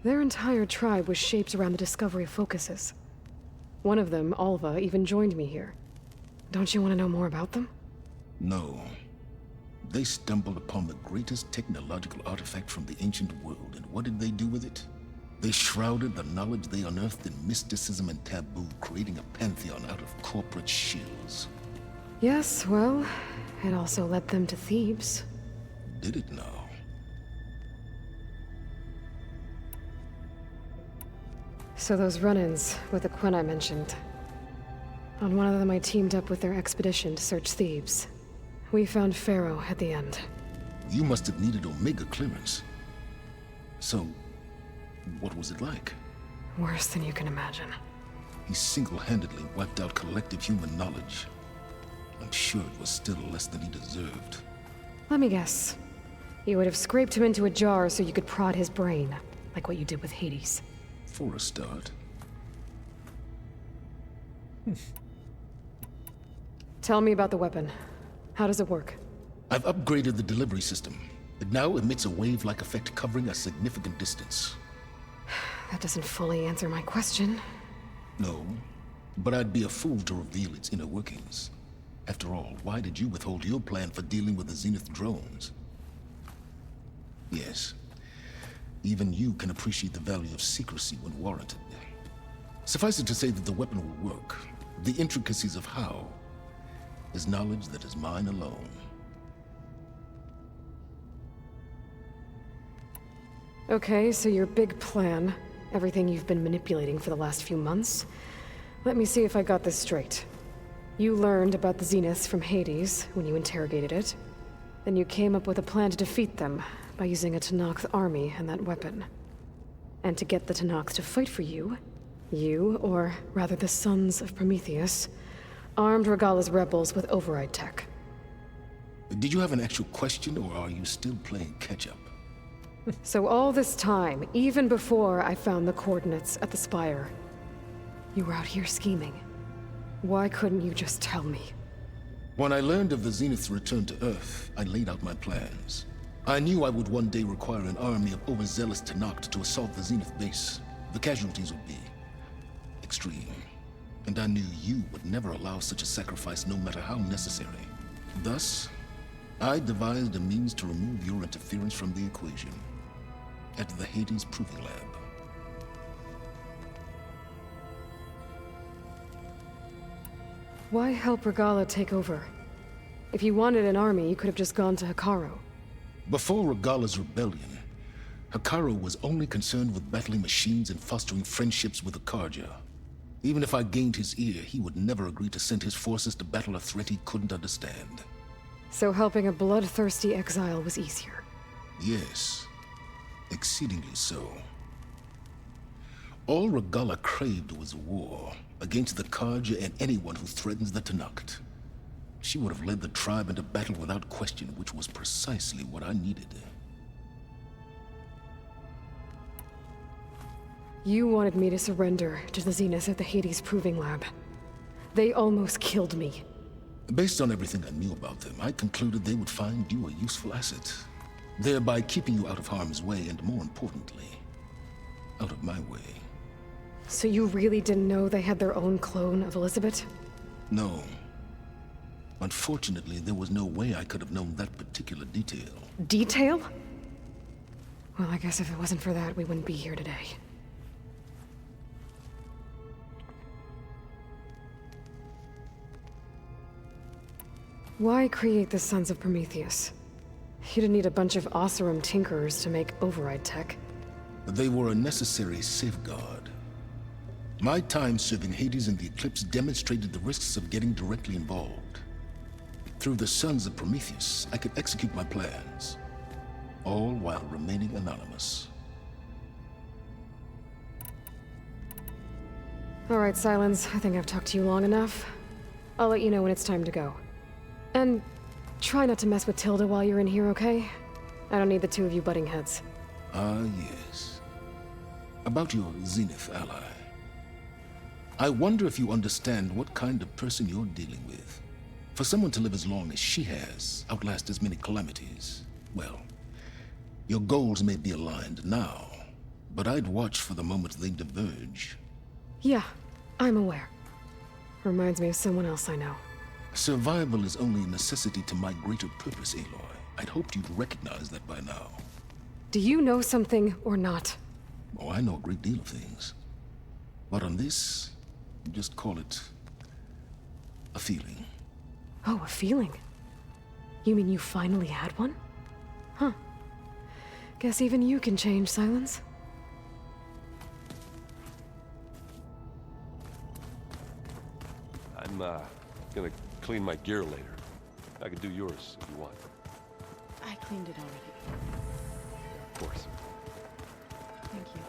Speaker 2: Their entire tribe was shaped around the discovery focuses. One of them, Alva, even joined me here. Don't you want to know more about them?
Speaker 15: No. They stumbled upon the greatest technological artifact from the ancient world, and what did they do with it? They shrouded the knowledge they unearthed in mysticism and taboo, creating a pantheon out of corporate shills.
Speaker 2: Yes, well, it also led them to Thebes.
Speaker 15: Did it now?
Speaker 2: So those run-ins with the Quen I mentioned. On one of them I teamed up with their expedition to search Thebes. We found Pharaoh at the end.
Speaker 15: You must have needed Omega clearance. So, what was it like?
Speaker 2: Worse than you can imagine.
Speaker 15: He single-handedly wiped out collective human knowledge. I'm sure it was still less than he deserved.
Speaker 2: Let me guess. You would have scraped him into a jar so you could prod his brain, like what you did with Hades.
Speaker 15: For a start.
Speaker 2: Tell me about the weapon. How does it work?
Speaker 15: I've upgraded the delivery system. It now emits a wave-like effect covering a significant distance.
Speaker 2: That doesn't fully answer my question.
Speaker 15: No, but I'd be a fool to reveal its inner workings. After all, why did you withhold your plan for dealing with the Zenith drones? Yes, even you can appreciate the value of secrecy when warranted. Suffice it to say that the weapon will work. The intricacies of how is knowledge that is mine alone.
Speaker 2: Okay, so your big plan, everything you've been manipulating for the last few months. Let me see if I got this straight. You learned about the Zeniths from Hades when you interrogated it. Then you came up with a plan to defeat them by using a Tenakth army and that weapon. And to get the Tenakth to fight for you, or rather the Sons of Prometheus, armed Regalla's rebels with override tech.
Speaker 15: Did you have an actual question, or are you still playing catch-up?
Speaker 2: So all this time, even before I found the coordinates at the Spire, you were out here scheming. Why couldn't you just tell me?
Speaker 15: When I learned of the Zenith's return to Earth, I laid out my plans. I knew I would one day require an army of overzealous Tenakth to assault the Zenith base. The casualties would be extreme. And I knew you would never allow such a sacrifice, no matter how necessary. Thus, I devised a means to remove your interference from the equation at the Hades Proving Lab.
Speaker 2: Why help Regalla take over? If you wanted an army, you could have just gone to Hekarro.
Speaker 15: Before Regalla's rebellion, Hekarro was only concerned with battling machines and fostering friendships with the Carja. Even if I gained his ear, he would never agree to send his forces to battle a threat he couldn't understand.
Speaker 2: So helping a bloodthirsty exile was easier.
Speaker 15: Yes, exceedingly so. All Regalla craved was war against the Carja and anyone who threatens the Tenakth. She would have led the tribe into battle without question, which was precisely what I needed.
Speaker 2: You wanted me to surrender to the Zeniths at the Hades Proving Lab. They almost killed me.
Speaker 15: Based on everything I knew about them, I concluded they would find you a useful asset, thereby keeping you out of harm's way and, more importantly, out of my way.
Speaker 2: So you really didn't know they had their own clone of Elizabeth?
Speaker 15: No. Unfortunately, there was no way I could have known that particular detail.
Speaker 2: Detail? Well, I guess if it wasn't for that, we wouldn't be here today. Why create the Sons of Prometheus? You didn't need a bunch of Oseram tinkerers to make override tech.
Speaker 15: They were a necessary safeguard. My time serving Hades and the Eclipse demonstrated the risks of getting directly involved. Through the Sons of Prometheus, I could execute my plans, all while remaining anonymous.
Speaker 2: All right, Silence. I think I've talked to you long enough. I'll let you know when it's time to go. And try not to mess with Tilda while you're in here, okay? I don't need the two of you butting heads.
Speaker 15: Ah, yes. About your Zenith ally. I wonder if you understand what kind of person you're dealing with. For someone to live as long as she has, outlast as many calamities, well, your goals may be aligned now, but I'd watch for the moment they diverge.
Speaker 2: Yeah, I'm aware. Reminds me of someone else I know.
Speaker 15: Survival is only a necessity to my greater purpose, Aloy. I'd hoped you'd recognize that by now.
Speaker 2: Do you know something or not?
Speaker 15: Oh, I know a great deal of things. But on this, just call it a feeling.
Speaker 2: Oh, a feeling? You mean you finally had one? Huh. Guess even you can change, Silence.
Speaker 19: I'm, gonna clean my gear later. I can do yours if you want.
Speaker 8: I cleaned it already.
Speaker 19: Of course.
Speaker 8: Thank you.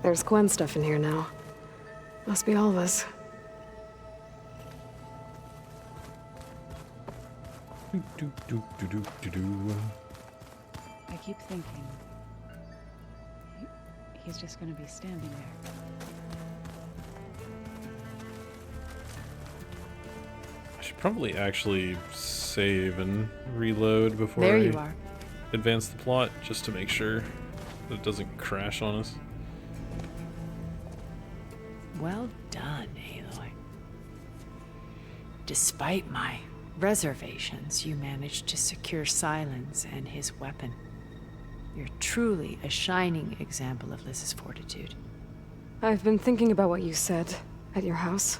Speaker 2: There's Gwen stuff in here now. Must be all of us.
Speaker 8: I keep thinking he's just gonna be standing there.
Speaker 1: I should probably actually save and reload before
Speaker 8: There
Speaker 1: I
Speaker 8: you are.
Speaker 1: advance the plot, just to make sure that it doesn't crash on us.
Speaker 16: Well done, Aloy. Despite my reservations, you managed to secure Silence and his weapon. You're truly a shining example of Liz's fortitude.
Speaker 2: I've been thinking about what you said at your house.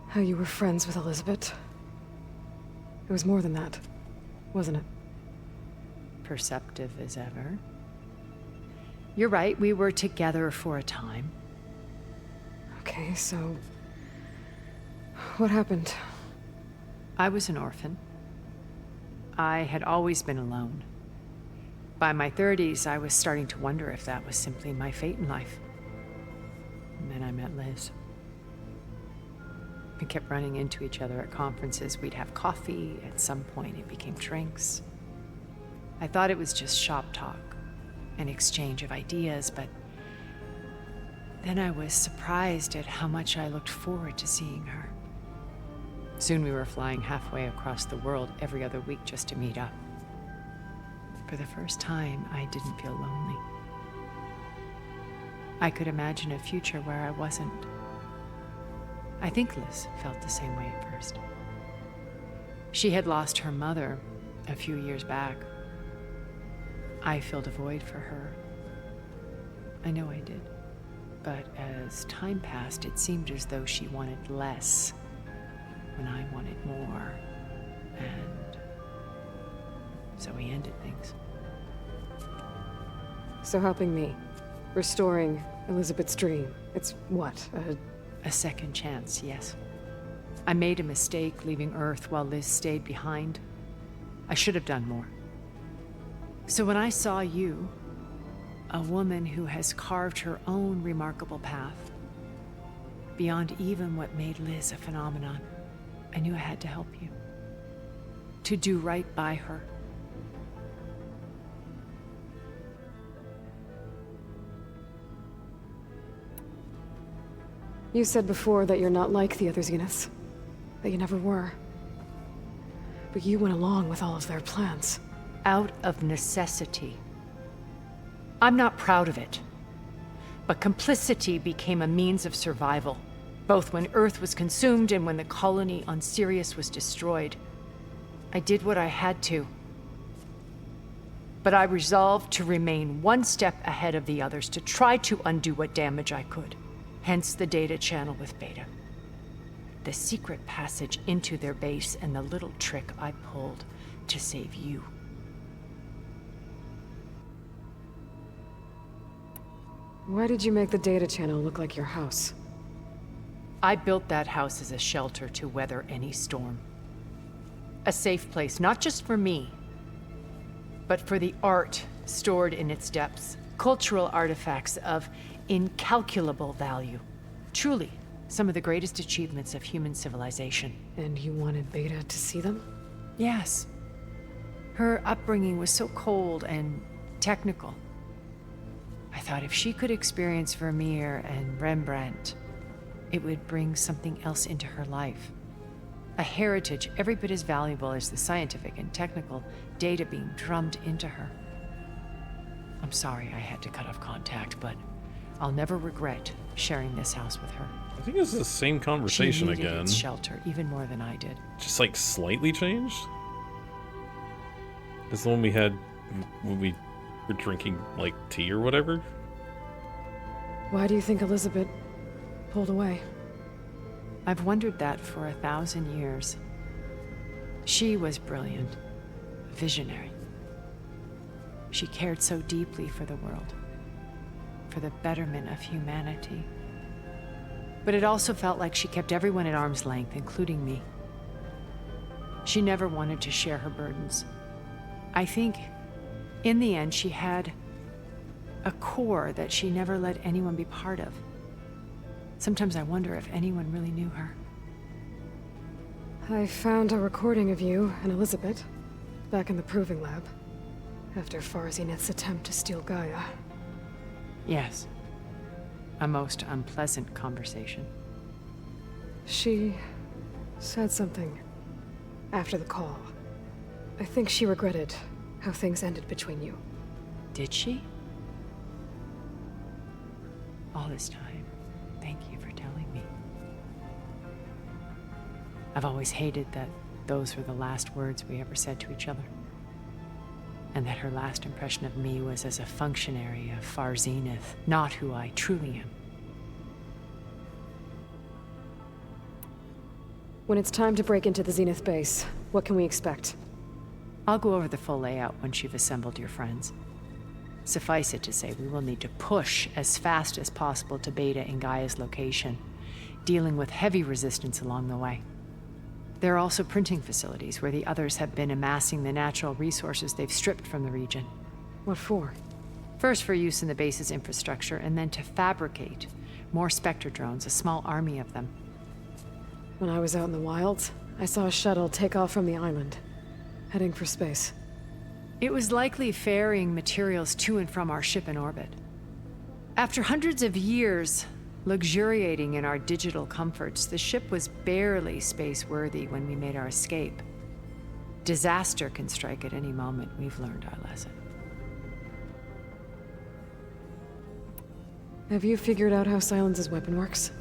Speaker 2: How you were friends with Elizabeth. It was more than that, wasn't it?
Speaker 16: Perceptive as ever. You're right, we were together for a time.
Speaker 2: Okay, so... what happened?
Speaker 16: I was an orphan. I had always been alone. By my 30s, I was starting to wonder if that was simply my fate in life. And then I met Liz. We kept running into each other at conferences. We'd have coffee. At some point, it became drinks. I thought it was just shop talk, an exchange of ideas, but then I was surprised at how much I looked forward to seeing her. Soon we were flying halfway across the world every other week just to meet up. For the first time, I didn't feel lonely. I could imagine a future where I wasn't. I think Liz felt the same way at first. She had lost her mother a few years back. I filled a void for her. I know I did. But as time passed, it seemed as though she wanted less when I wanted more. And so we ended things.
Speaker 2: So helping me, restoring Elizabeth's dream, it's what,
Speaker 16: a second chance, yes. I made a mistake leaving Earth while Liz stayed behind. I should have done more. So when I saw you, a woman who has carved her own remarkable path, beyond even what made Liz a phenomenon, I knew I had to help you. To do right by her.
Speaker 2: You said before that you're not like the other Zeniths. That you never were. But you went along with all of their plans.
Speaker 16: Out of necessity. I'm not proud of it. But complicity became a means of survival, both when Earth was consumed and when the colony on Sirius was destroyed. I did what I had to. But I resolved to remain one step ahead of the others, to try to undo what damage I could. Hence the data channel with Beta. The secret passage into their base and the little trick I pulled to save you.
Speaker 2: Why did you make the data channel look like your house?
Speaker 16: I built that house as a shelter to weather any storm. A safe place, not just for me, but for the art stored in its depths. Cultural artifacts of incalculable value. Truly, some of the greatest achievements of human civilization.
Speaker 2: And you wanted Beta to see them?
Speaker 16: Yes. Her upbringing was so cold and technical. I thought if she could experience Vermeer and Rembrandt, it would bring something else into her life. A heritage every bit as valuable as the scientific and technical data being drummed into her. I'm sorry I had to cut off contact, but I'll never regret sharing this house with her.
Speaker 1: I think this is the same conversation
Speaker 16: she needed
Speaker 1: again.
Speaker 16: Its shelter even more than I did.
Speaker 1: Just like slightly changed? This is the one we had when we were drinking like tea or whatever?
Speaker 2: Why do you think Elizabeth pulled away?
Speaker 16: I've wondered that for 1,000 years. She was brilliant, visionary. She cared so deeply for the world, for the betterment of humanity. But it also felt like she kept everyone at arm's length, including me. She never wanted to share her burdens. I think, in the end, she had a core that she never let anyone be part of. Sometimes I wonder if anyone really knew her.
Speaker 2: I found a recording of you and Elizabeth back in the Proving Lab after Far Zenith's attempt to steal Gaia.
Speaker 16: Yes. A most unpleasant conversation.
Speaker 2: She said something after the call. I think she regretted how things ended between you.
Speaker 16: Did she? All this time, thank you for telling me. I've always hated that those were the last words we ever said to each other. and that her last impression of me was as a functionary of Far Zenith, not who I truly am.
Speaker 2: When it's time to break into the Zenith base, what can we expect?
Speaker 16: I'll go over the full layout once you've assembled your friends. Suffice it to say, we will need to push as fast as possible to Beta and Gaia's location, dealing with heavy resistance along the way. There are also printing facilities where the others have been amassing the natural resources they've stripped from the region.
Speaker 2: What for?
Speaker 16: First for use in the base's infrastructure, and then to fabricate more Spectre drones, a small army of them.
Speaker 2: When I was out in the wilds, I saw a shuttle take off from the island, heading for space.
Speaker 16: It was likely ferrying materials to and from our ship in orbit. After hundreds of years luxuriating in our digital comforts, the ship was barely space-worthy when we made our escape. Disaster can strike at any moment. We've learned our lesson.
Speaker 2: Have you figured out how Silence's weapon works?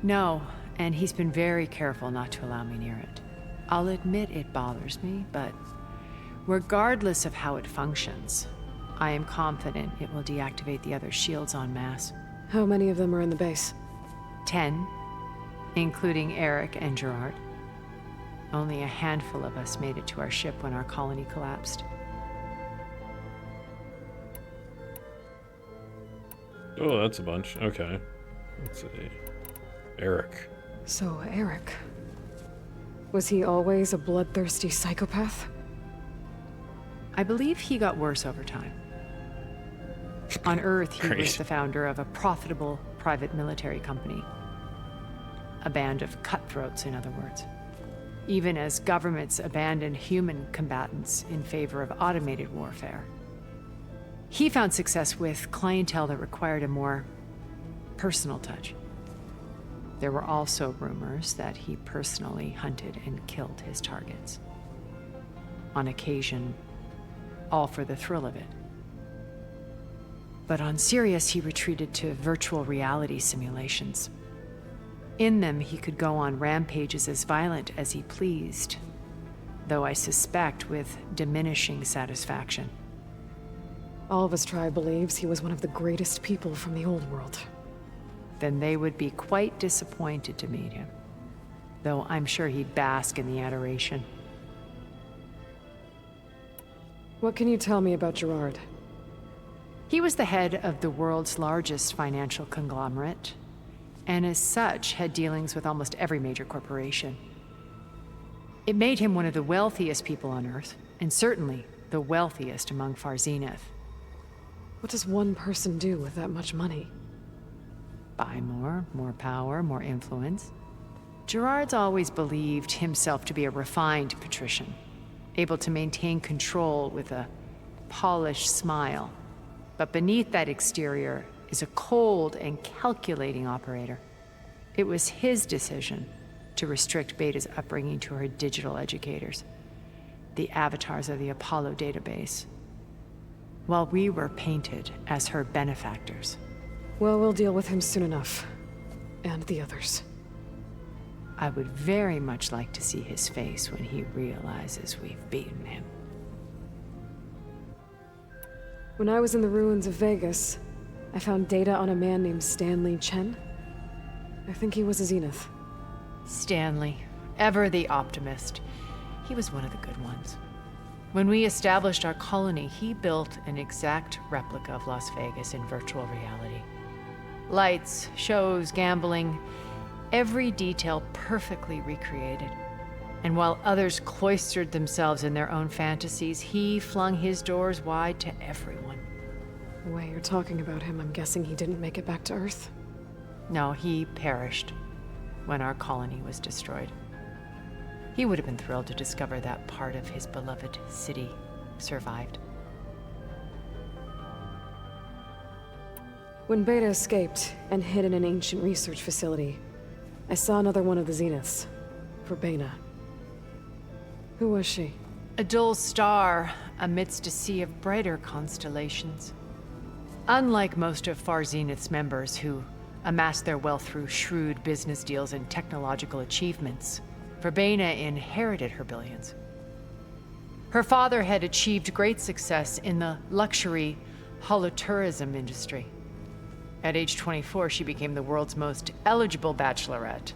Speaker 16: No, and he's been very careful not to allow me near it. I'll admit it bothers me, but regardless of how it functions, I am confident it will deactivate the other shields en masse.
Speaker 2: How many of them are in the base?
Speaker 16: 10, including Eric and Gerard. Only a handful of us made it to our ship when our colony collapsed.
Speaker 1: Oh, that's a bunch. Okay. Let's see. Eric.
Speaker 2: So, Eric. Was he always a bloodthirsty psychopath?
Speaker 16: I believe he got worse over time. On Earth, he was the founder of a profitable private military company. A band of cutthroats, in other words. Even as governments abandoned human combatants in favor of automated warfare. He found success with clientele that required a more personal touch. There were also rumors that he personally hunted and killed his targets. On occasion, all for the thrill of it. But on Sirius, he retreated to virtual reality simulations. In them, he could go on rampages as violent as he pleased, though I suspect with diminishing satisfaction.
Speaker 2: All of his tribe believes he was one of the greatest people from the old world.
Speaker 16: Then they would be quite disappointed to meet him, though I'm sure he'd bask in the adoration.
Speaker 2: What can you tell me about Gerard?
Speaker 16: He was the head of the world's largest financial conglomerate, and as such had dealings with almost every major corporation. It made him one of the wealthiest people on Earth, and certainly the wealthiest among Far Zenith.
Speaker 2: What does one person do with that much money?
Speaker 16: Buy more power, more influence. Gerard's always believed himself to be a refined patrician, able to maintain control with a polished smile. But beneath that exterior is a cold and calculating operator. It was his decision to restrict Beta's upbringing to her digital educators, the avatars of the Apollo database, while we were painted as her benefactors.
Speaker 2: Well, we'll deal with him soon enough. And the others.
Speaker 16: I would very much like to see his face when he realizes we've beaten him.
Speaker 2: When I was in the ruins of Vegas, I found data on a man named Stanley Chen. I think he was a Zenith.
Speaker 16: Stanley, ever the optimist. He was one of the good ones. When we established our colony, he built an exact replica of Las Vegas in virtual reality. Lights, shows, gambling, every detail perfectly recreated. And while others cloistered themselves in their own fantasies, he flung his doors wide to everyone.
Speaker 2: The way you're talking about him, I'm guessing he didn't make it back to Earth?
Speaker 16: No, he perished when our colony was destroyed. He would have been thrilled to discover that part of his beloved city survived.
Speaker 2: When Beta escaped and hid in an ancient research facility, I saw another one of the Zeniths, Verbena. Who was she?
Speaker 16: A dull star amidst a sea of brighter constellations. Unlike most of Far Zenith's members who amassed their wealth through shrewd business deals and technological achievements, Verbena inherited her billions. Her father had achieved great success in the luxury holotourism industry. At age 24, she became the world's most eligible bachelorette,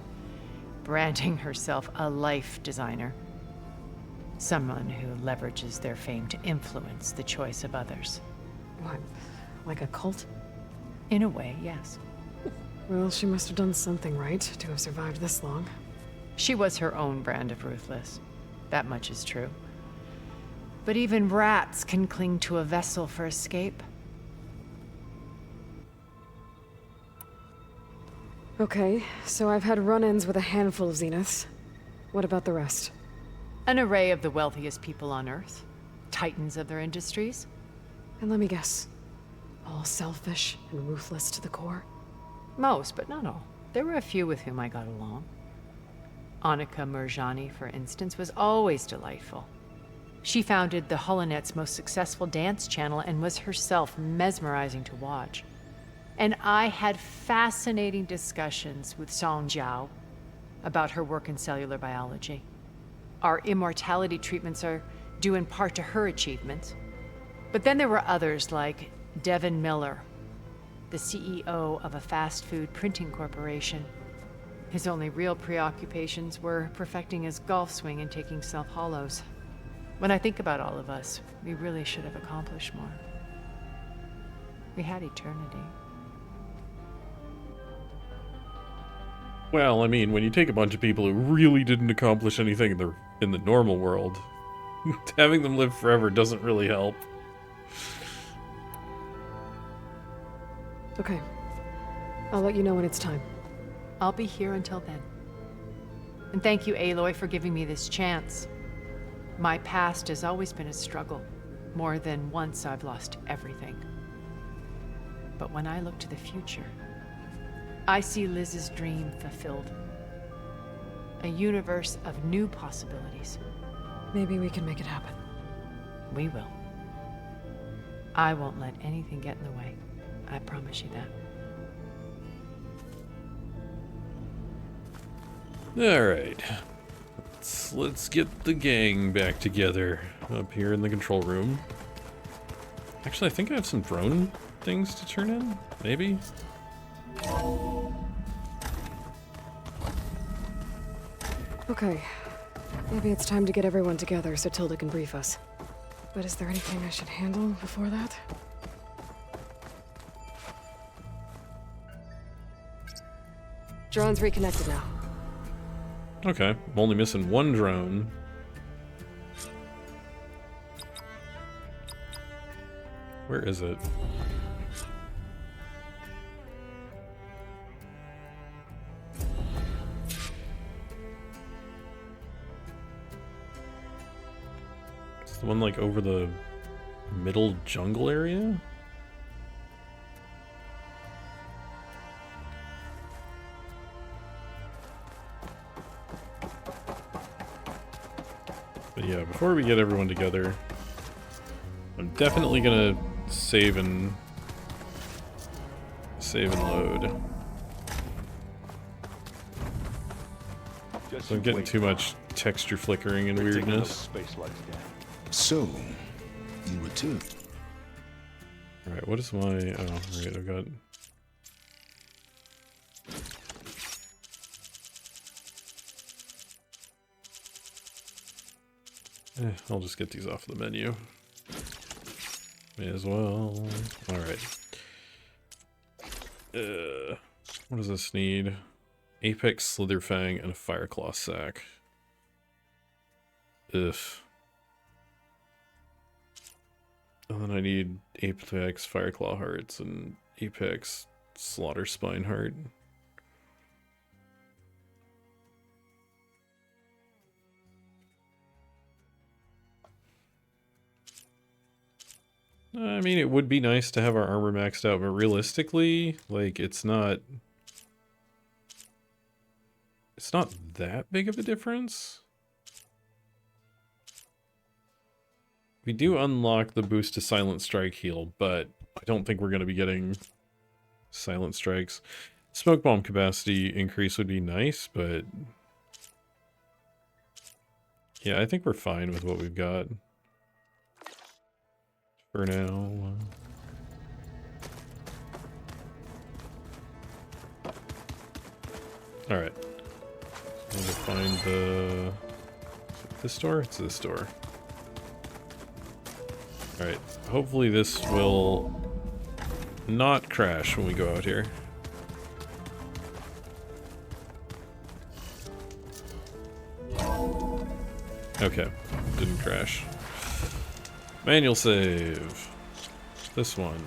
Speaker 16: branding herself a life designer. Someone who leverages their fame to influence the choice of others.
Speaker 2: What, like a cult?
Speaker 16: In a way, yes.
Speaker 2: Well, she must have done something right to have survived this long.
Speaker 16: She was her own brand of ruthless. That much is true. But even rats can cling to a vessel for escape.
Speaker 2: Okay, so I've had run-ins with a handful of Zeniths. What about the rest?
Speaker 16: An array of the wealthiest people on Earth. Titans of their industries.
Speaker 2: And let me guess. All selfish and ruthless to the core?
Speaker 16: Most, but not all. There were a few with whom I got along. Annika Murjani, for instance, was always delightful. She founded the Holonet's most successful dance channel and was herself mesmerizing to watch. And I had fascinating discussions with Song Jiao about her work in cellular biology. Our immortality treatments are due in part to her achievements. But then there were others like Devin Miller, the CEO of a fast food printing corporation. His only real preoccupations were perfecting his golf swing and taking self-hollows. When I think about all of us, we really should have accomplished more. We had eternity.
Speaker 1: Well, I mean, when you take a bunch of people who really didn't accomplish anything in the normal world, having them live forever doesn't really help.
Speaker 2: Okay. I'll let you know when it's time.
Speaker 16: I'll be here until then. And thank you, Aloy, for giving me this chance. My past has always been a struggle. More than once I've lost everything. But when I look to the future, I see Liz's dream fulfilled. A universe of new possibilities.
Speaker 2: Maybe we can make it happen.
Speaker 16: We will. I won't let anything get in the way. I promise you that.
Speaker 1: Alright. Let's get the gang back together up here in the control room. Actually, I think I have some drone things to turn in, maybe?
Speaker 2: Okay. Maybe it's time to get everyone together so Tilda can brief us. But is there anything I should handle before that? Drone's reconnected now.
Speaker 1: Okay, I'm only missing one drone. Where is it? It's the one like over the middle jungle area? But yeah, before we get everyone together, I'm definitely gonna save and load. So I'm getting too much texture flickering and weirdness.
Speaker 15: So, you return.
Speaker 1: Alright, what is my... oh, right, I've got... I'll just get these off the menu. May as well. Alright. What does this need? Apex Slitherfang and a Fireclaw sack. Ugh. And then I need Apex Fireclaw hearts and Apex Slaughter Spine heart. I mean, it would be nice to have our armor maxed out, but realistically, like, it's not that big of a difference. We do unlock the boost to Silent Strike heal, but I don't think we're going to be getting Silent Strikes. Smoke Bomb capacity increase would be nice, but yeah, I think we're fine with what we've got. for now. Alright. I'm gonna find the... Is it this door? It's this door. Alright. Hopefully this will not crash when we go out here. Okay. Didn't crash. Manual save. This one.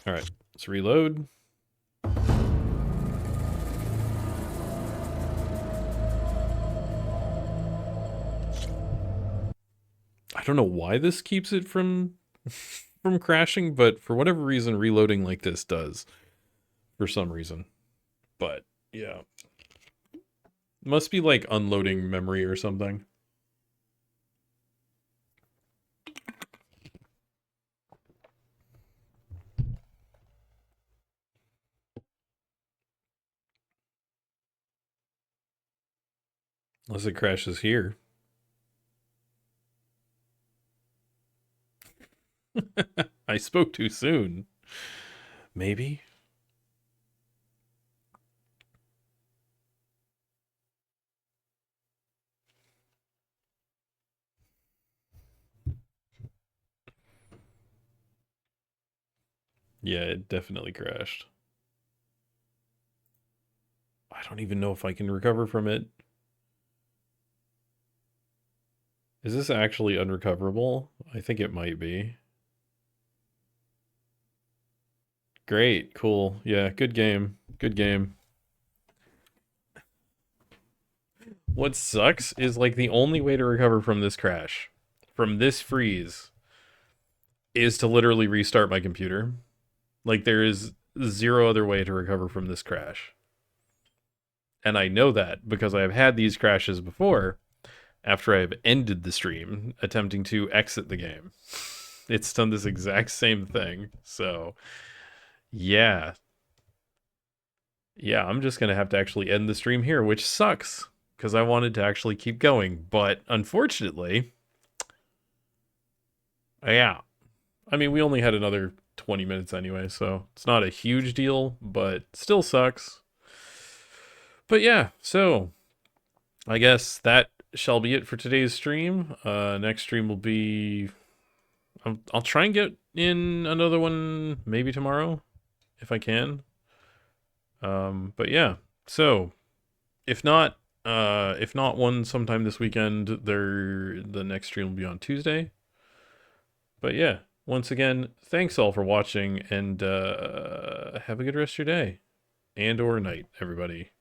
Speaker 1: Alright, let's reload. I don't know why this keeps it from from crashing, but for whatever reason reloading like this does. For some reason. But yeah. Must be like unloading memory or something. Unless it crashes here. I spoke too soon. Maybe? Yeah, it definitely crashed. I don't even know if I can recover from it. Is this actually unrecoverable? I think it might be. Great, cool. Yeah, good game. Good game. What sucks is like the only way to recover from this crash, from this freeze, is to literally restart my computer. Like there is zero other way to recover from this crash. And I know that because I have had these crashes before after I've ended the stream attempting to exit the game. It's done this exact same thing. So, yeah. Yeah, I'm just going to have to actually end the stream here, which sucks because I wanted to actually keep going. But unfortunately, yeah. I mean, we only had another 20 minutes anyway, so it's not a huge deal, but still sucks. But yeah, so I guess that shall be it for today's stream. Next stream will be... I'll try and get in another one maybe tomorrow, if I can. But yeah, so if not one sometime this weekend, the next stream will be on Tuesday. But yeah, once again, thanks all for watching, and have a good rest of your day and or night, everybody.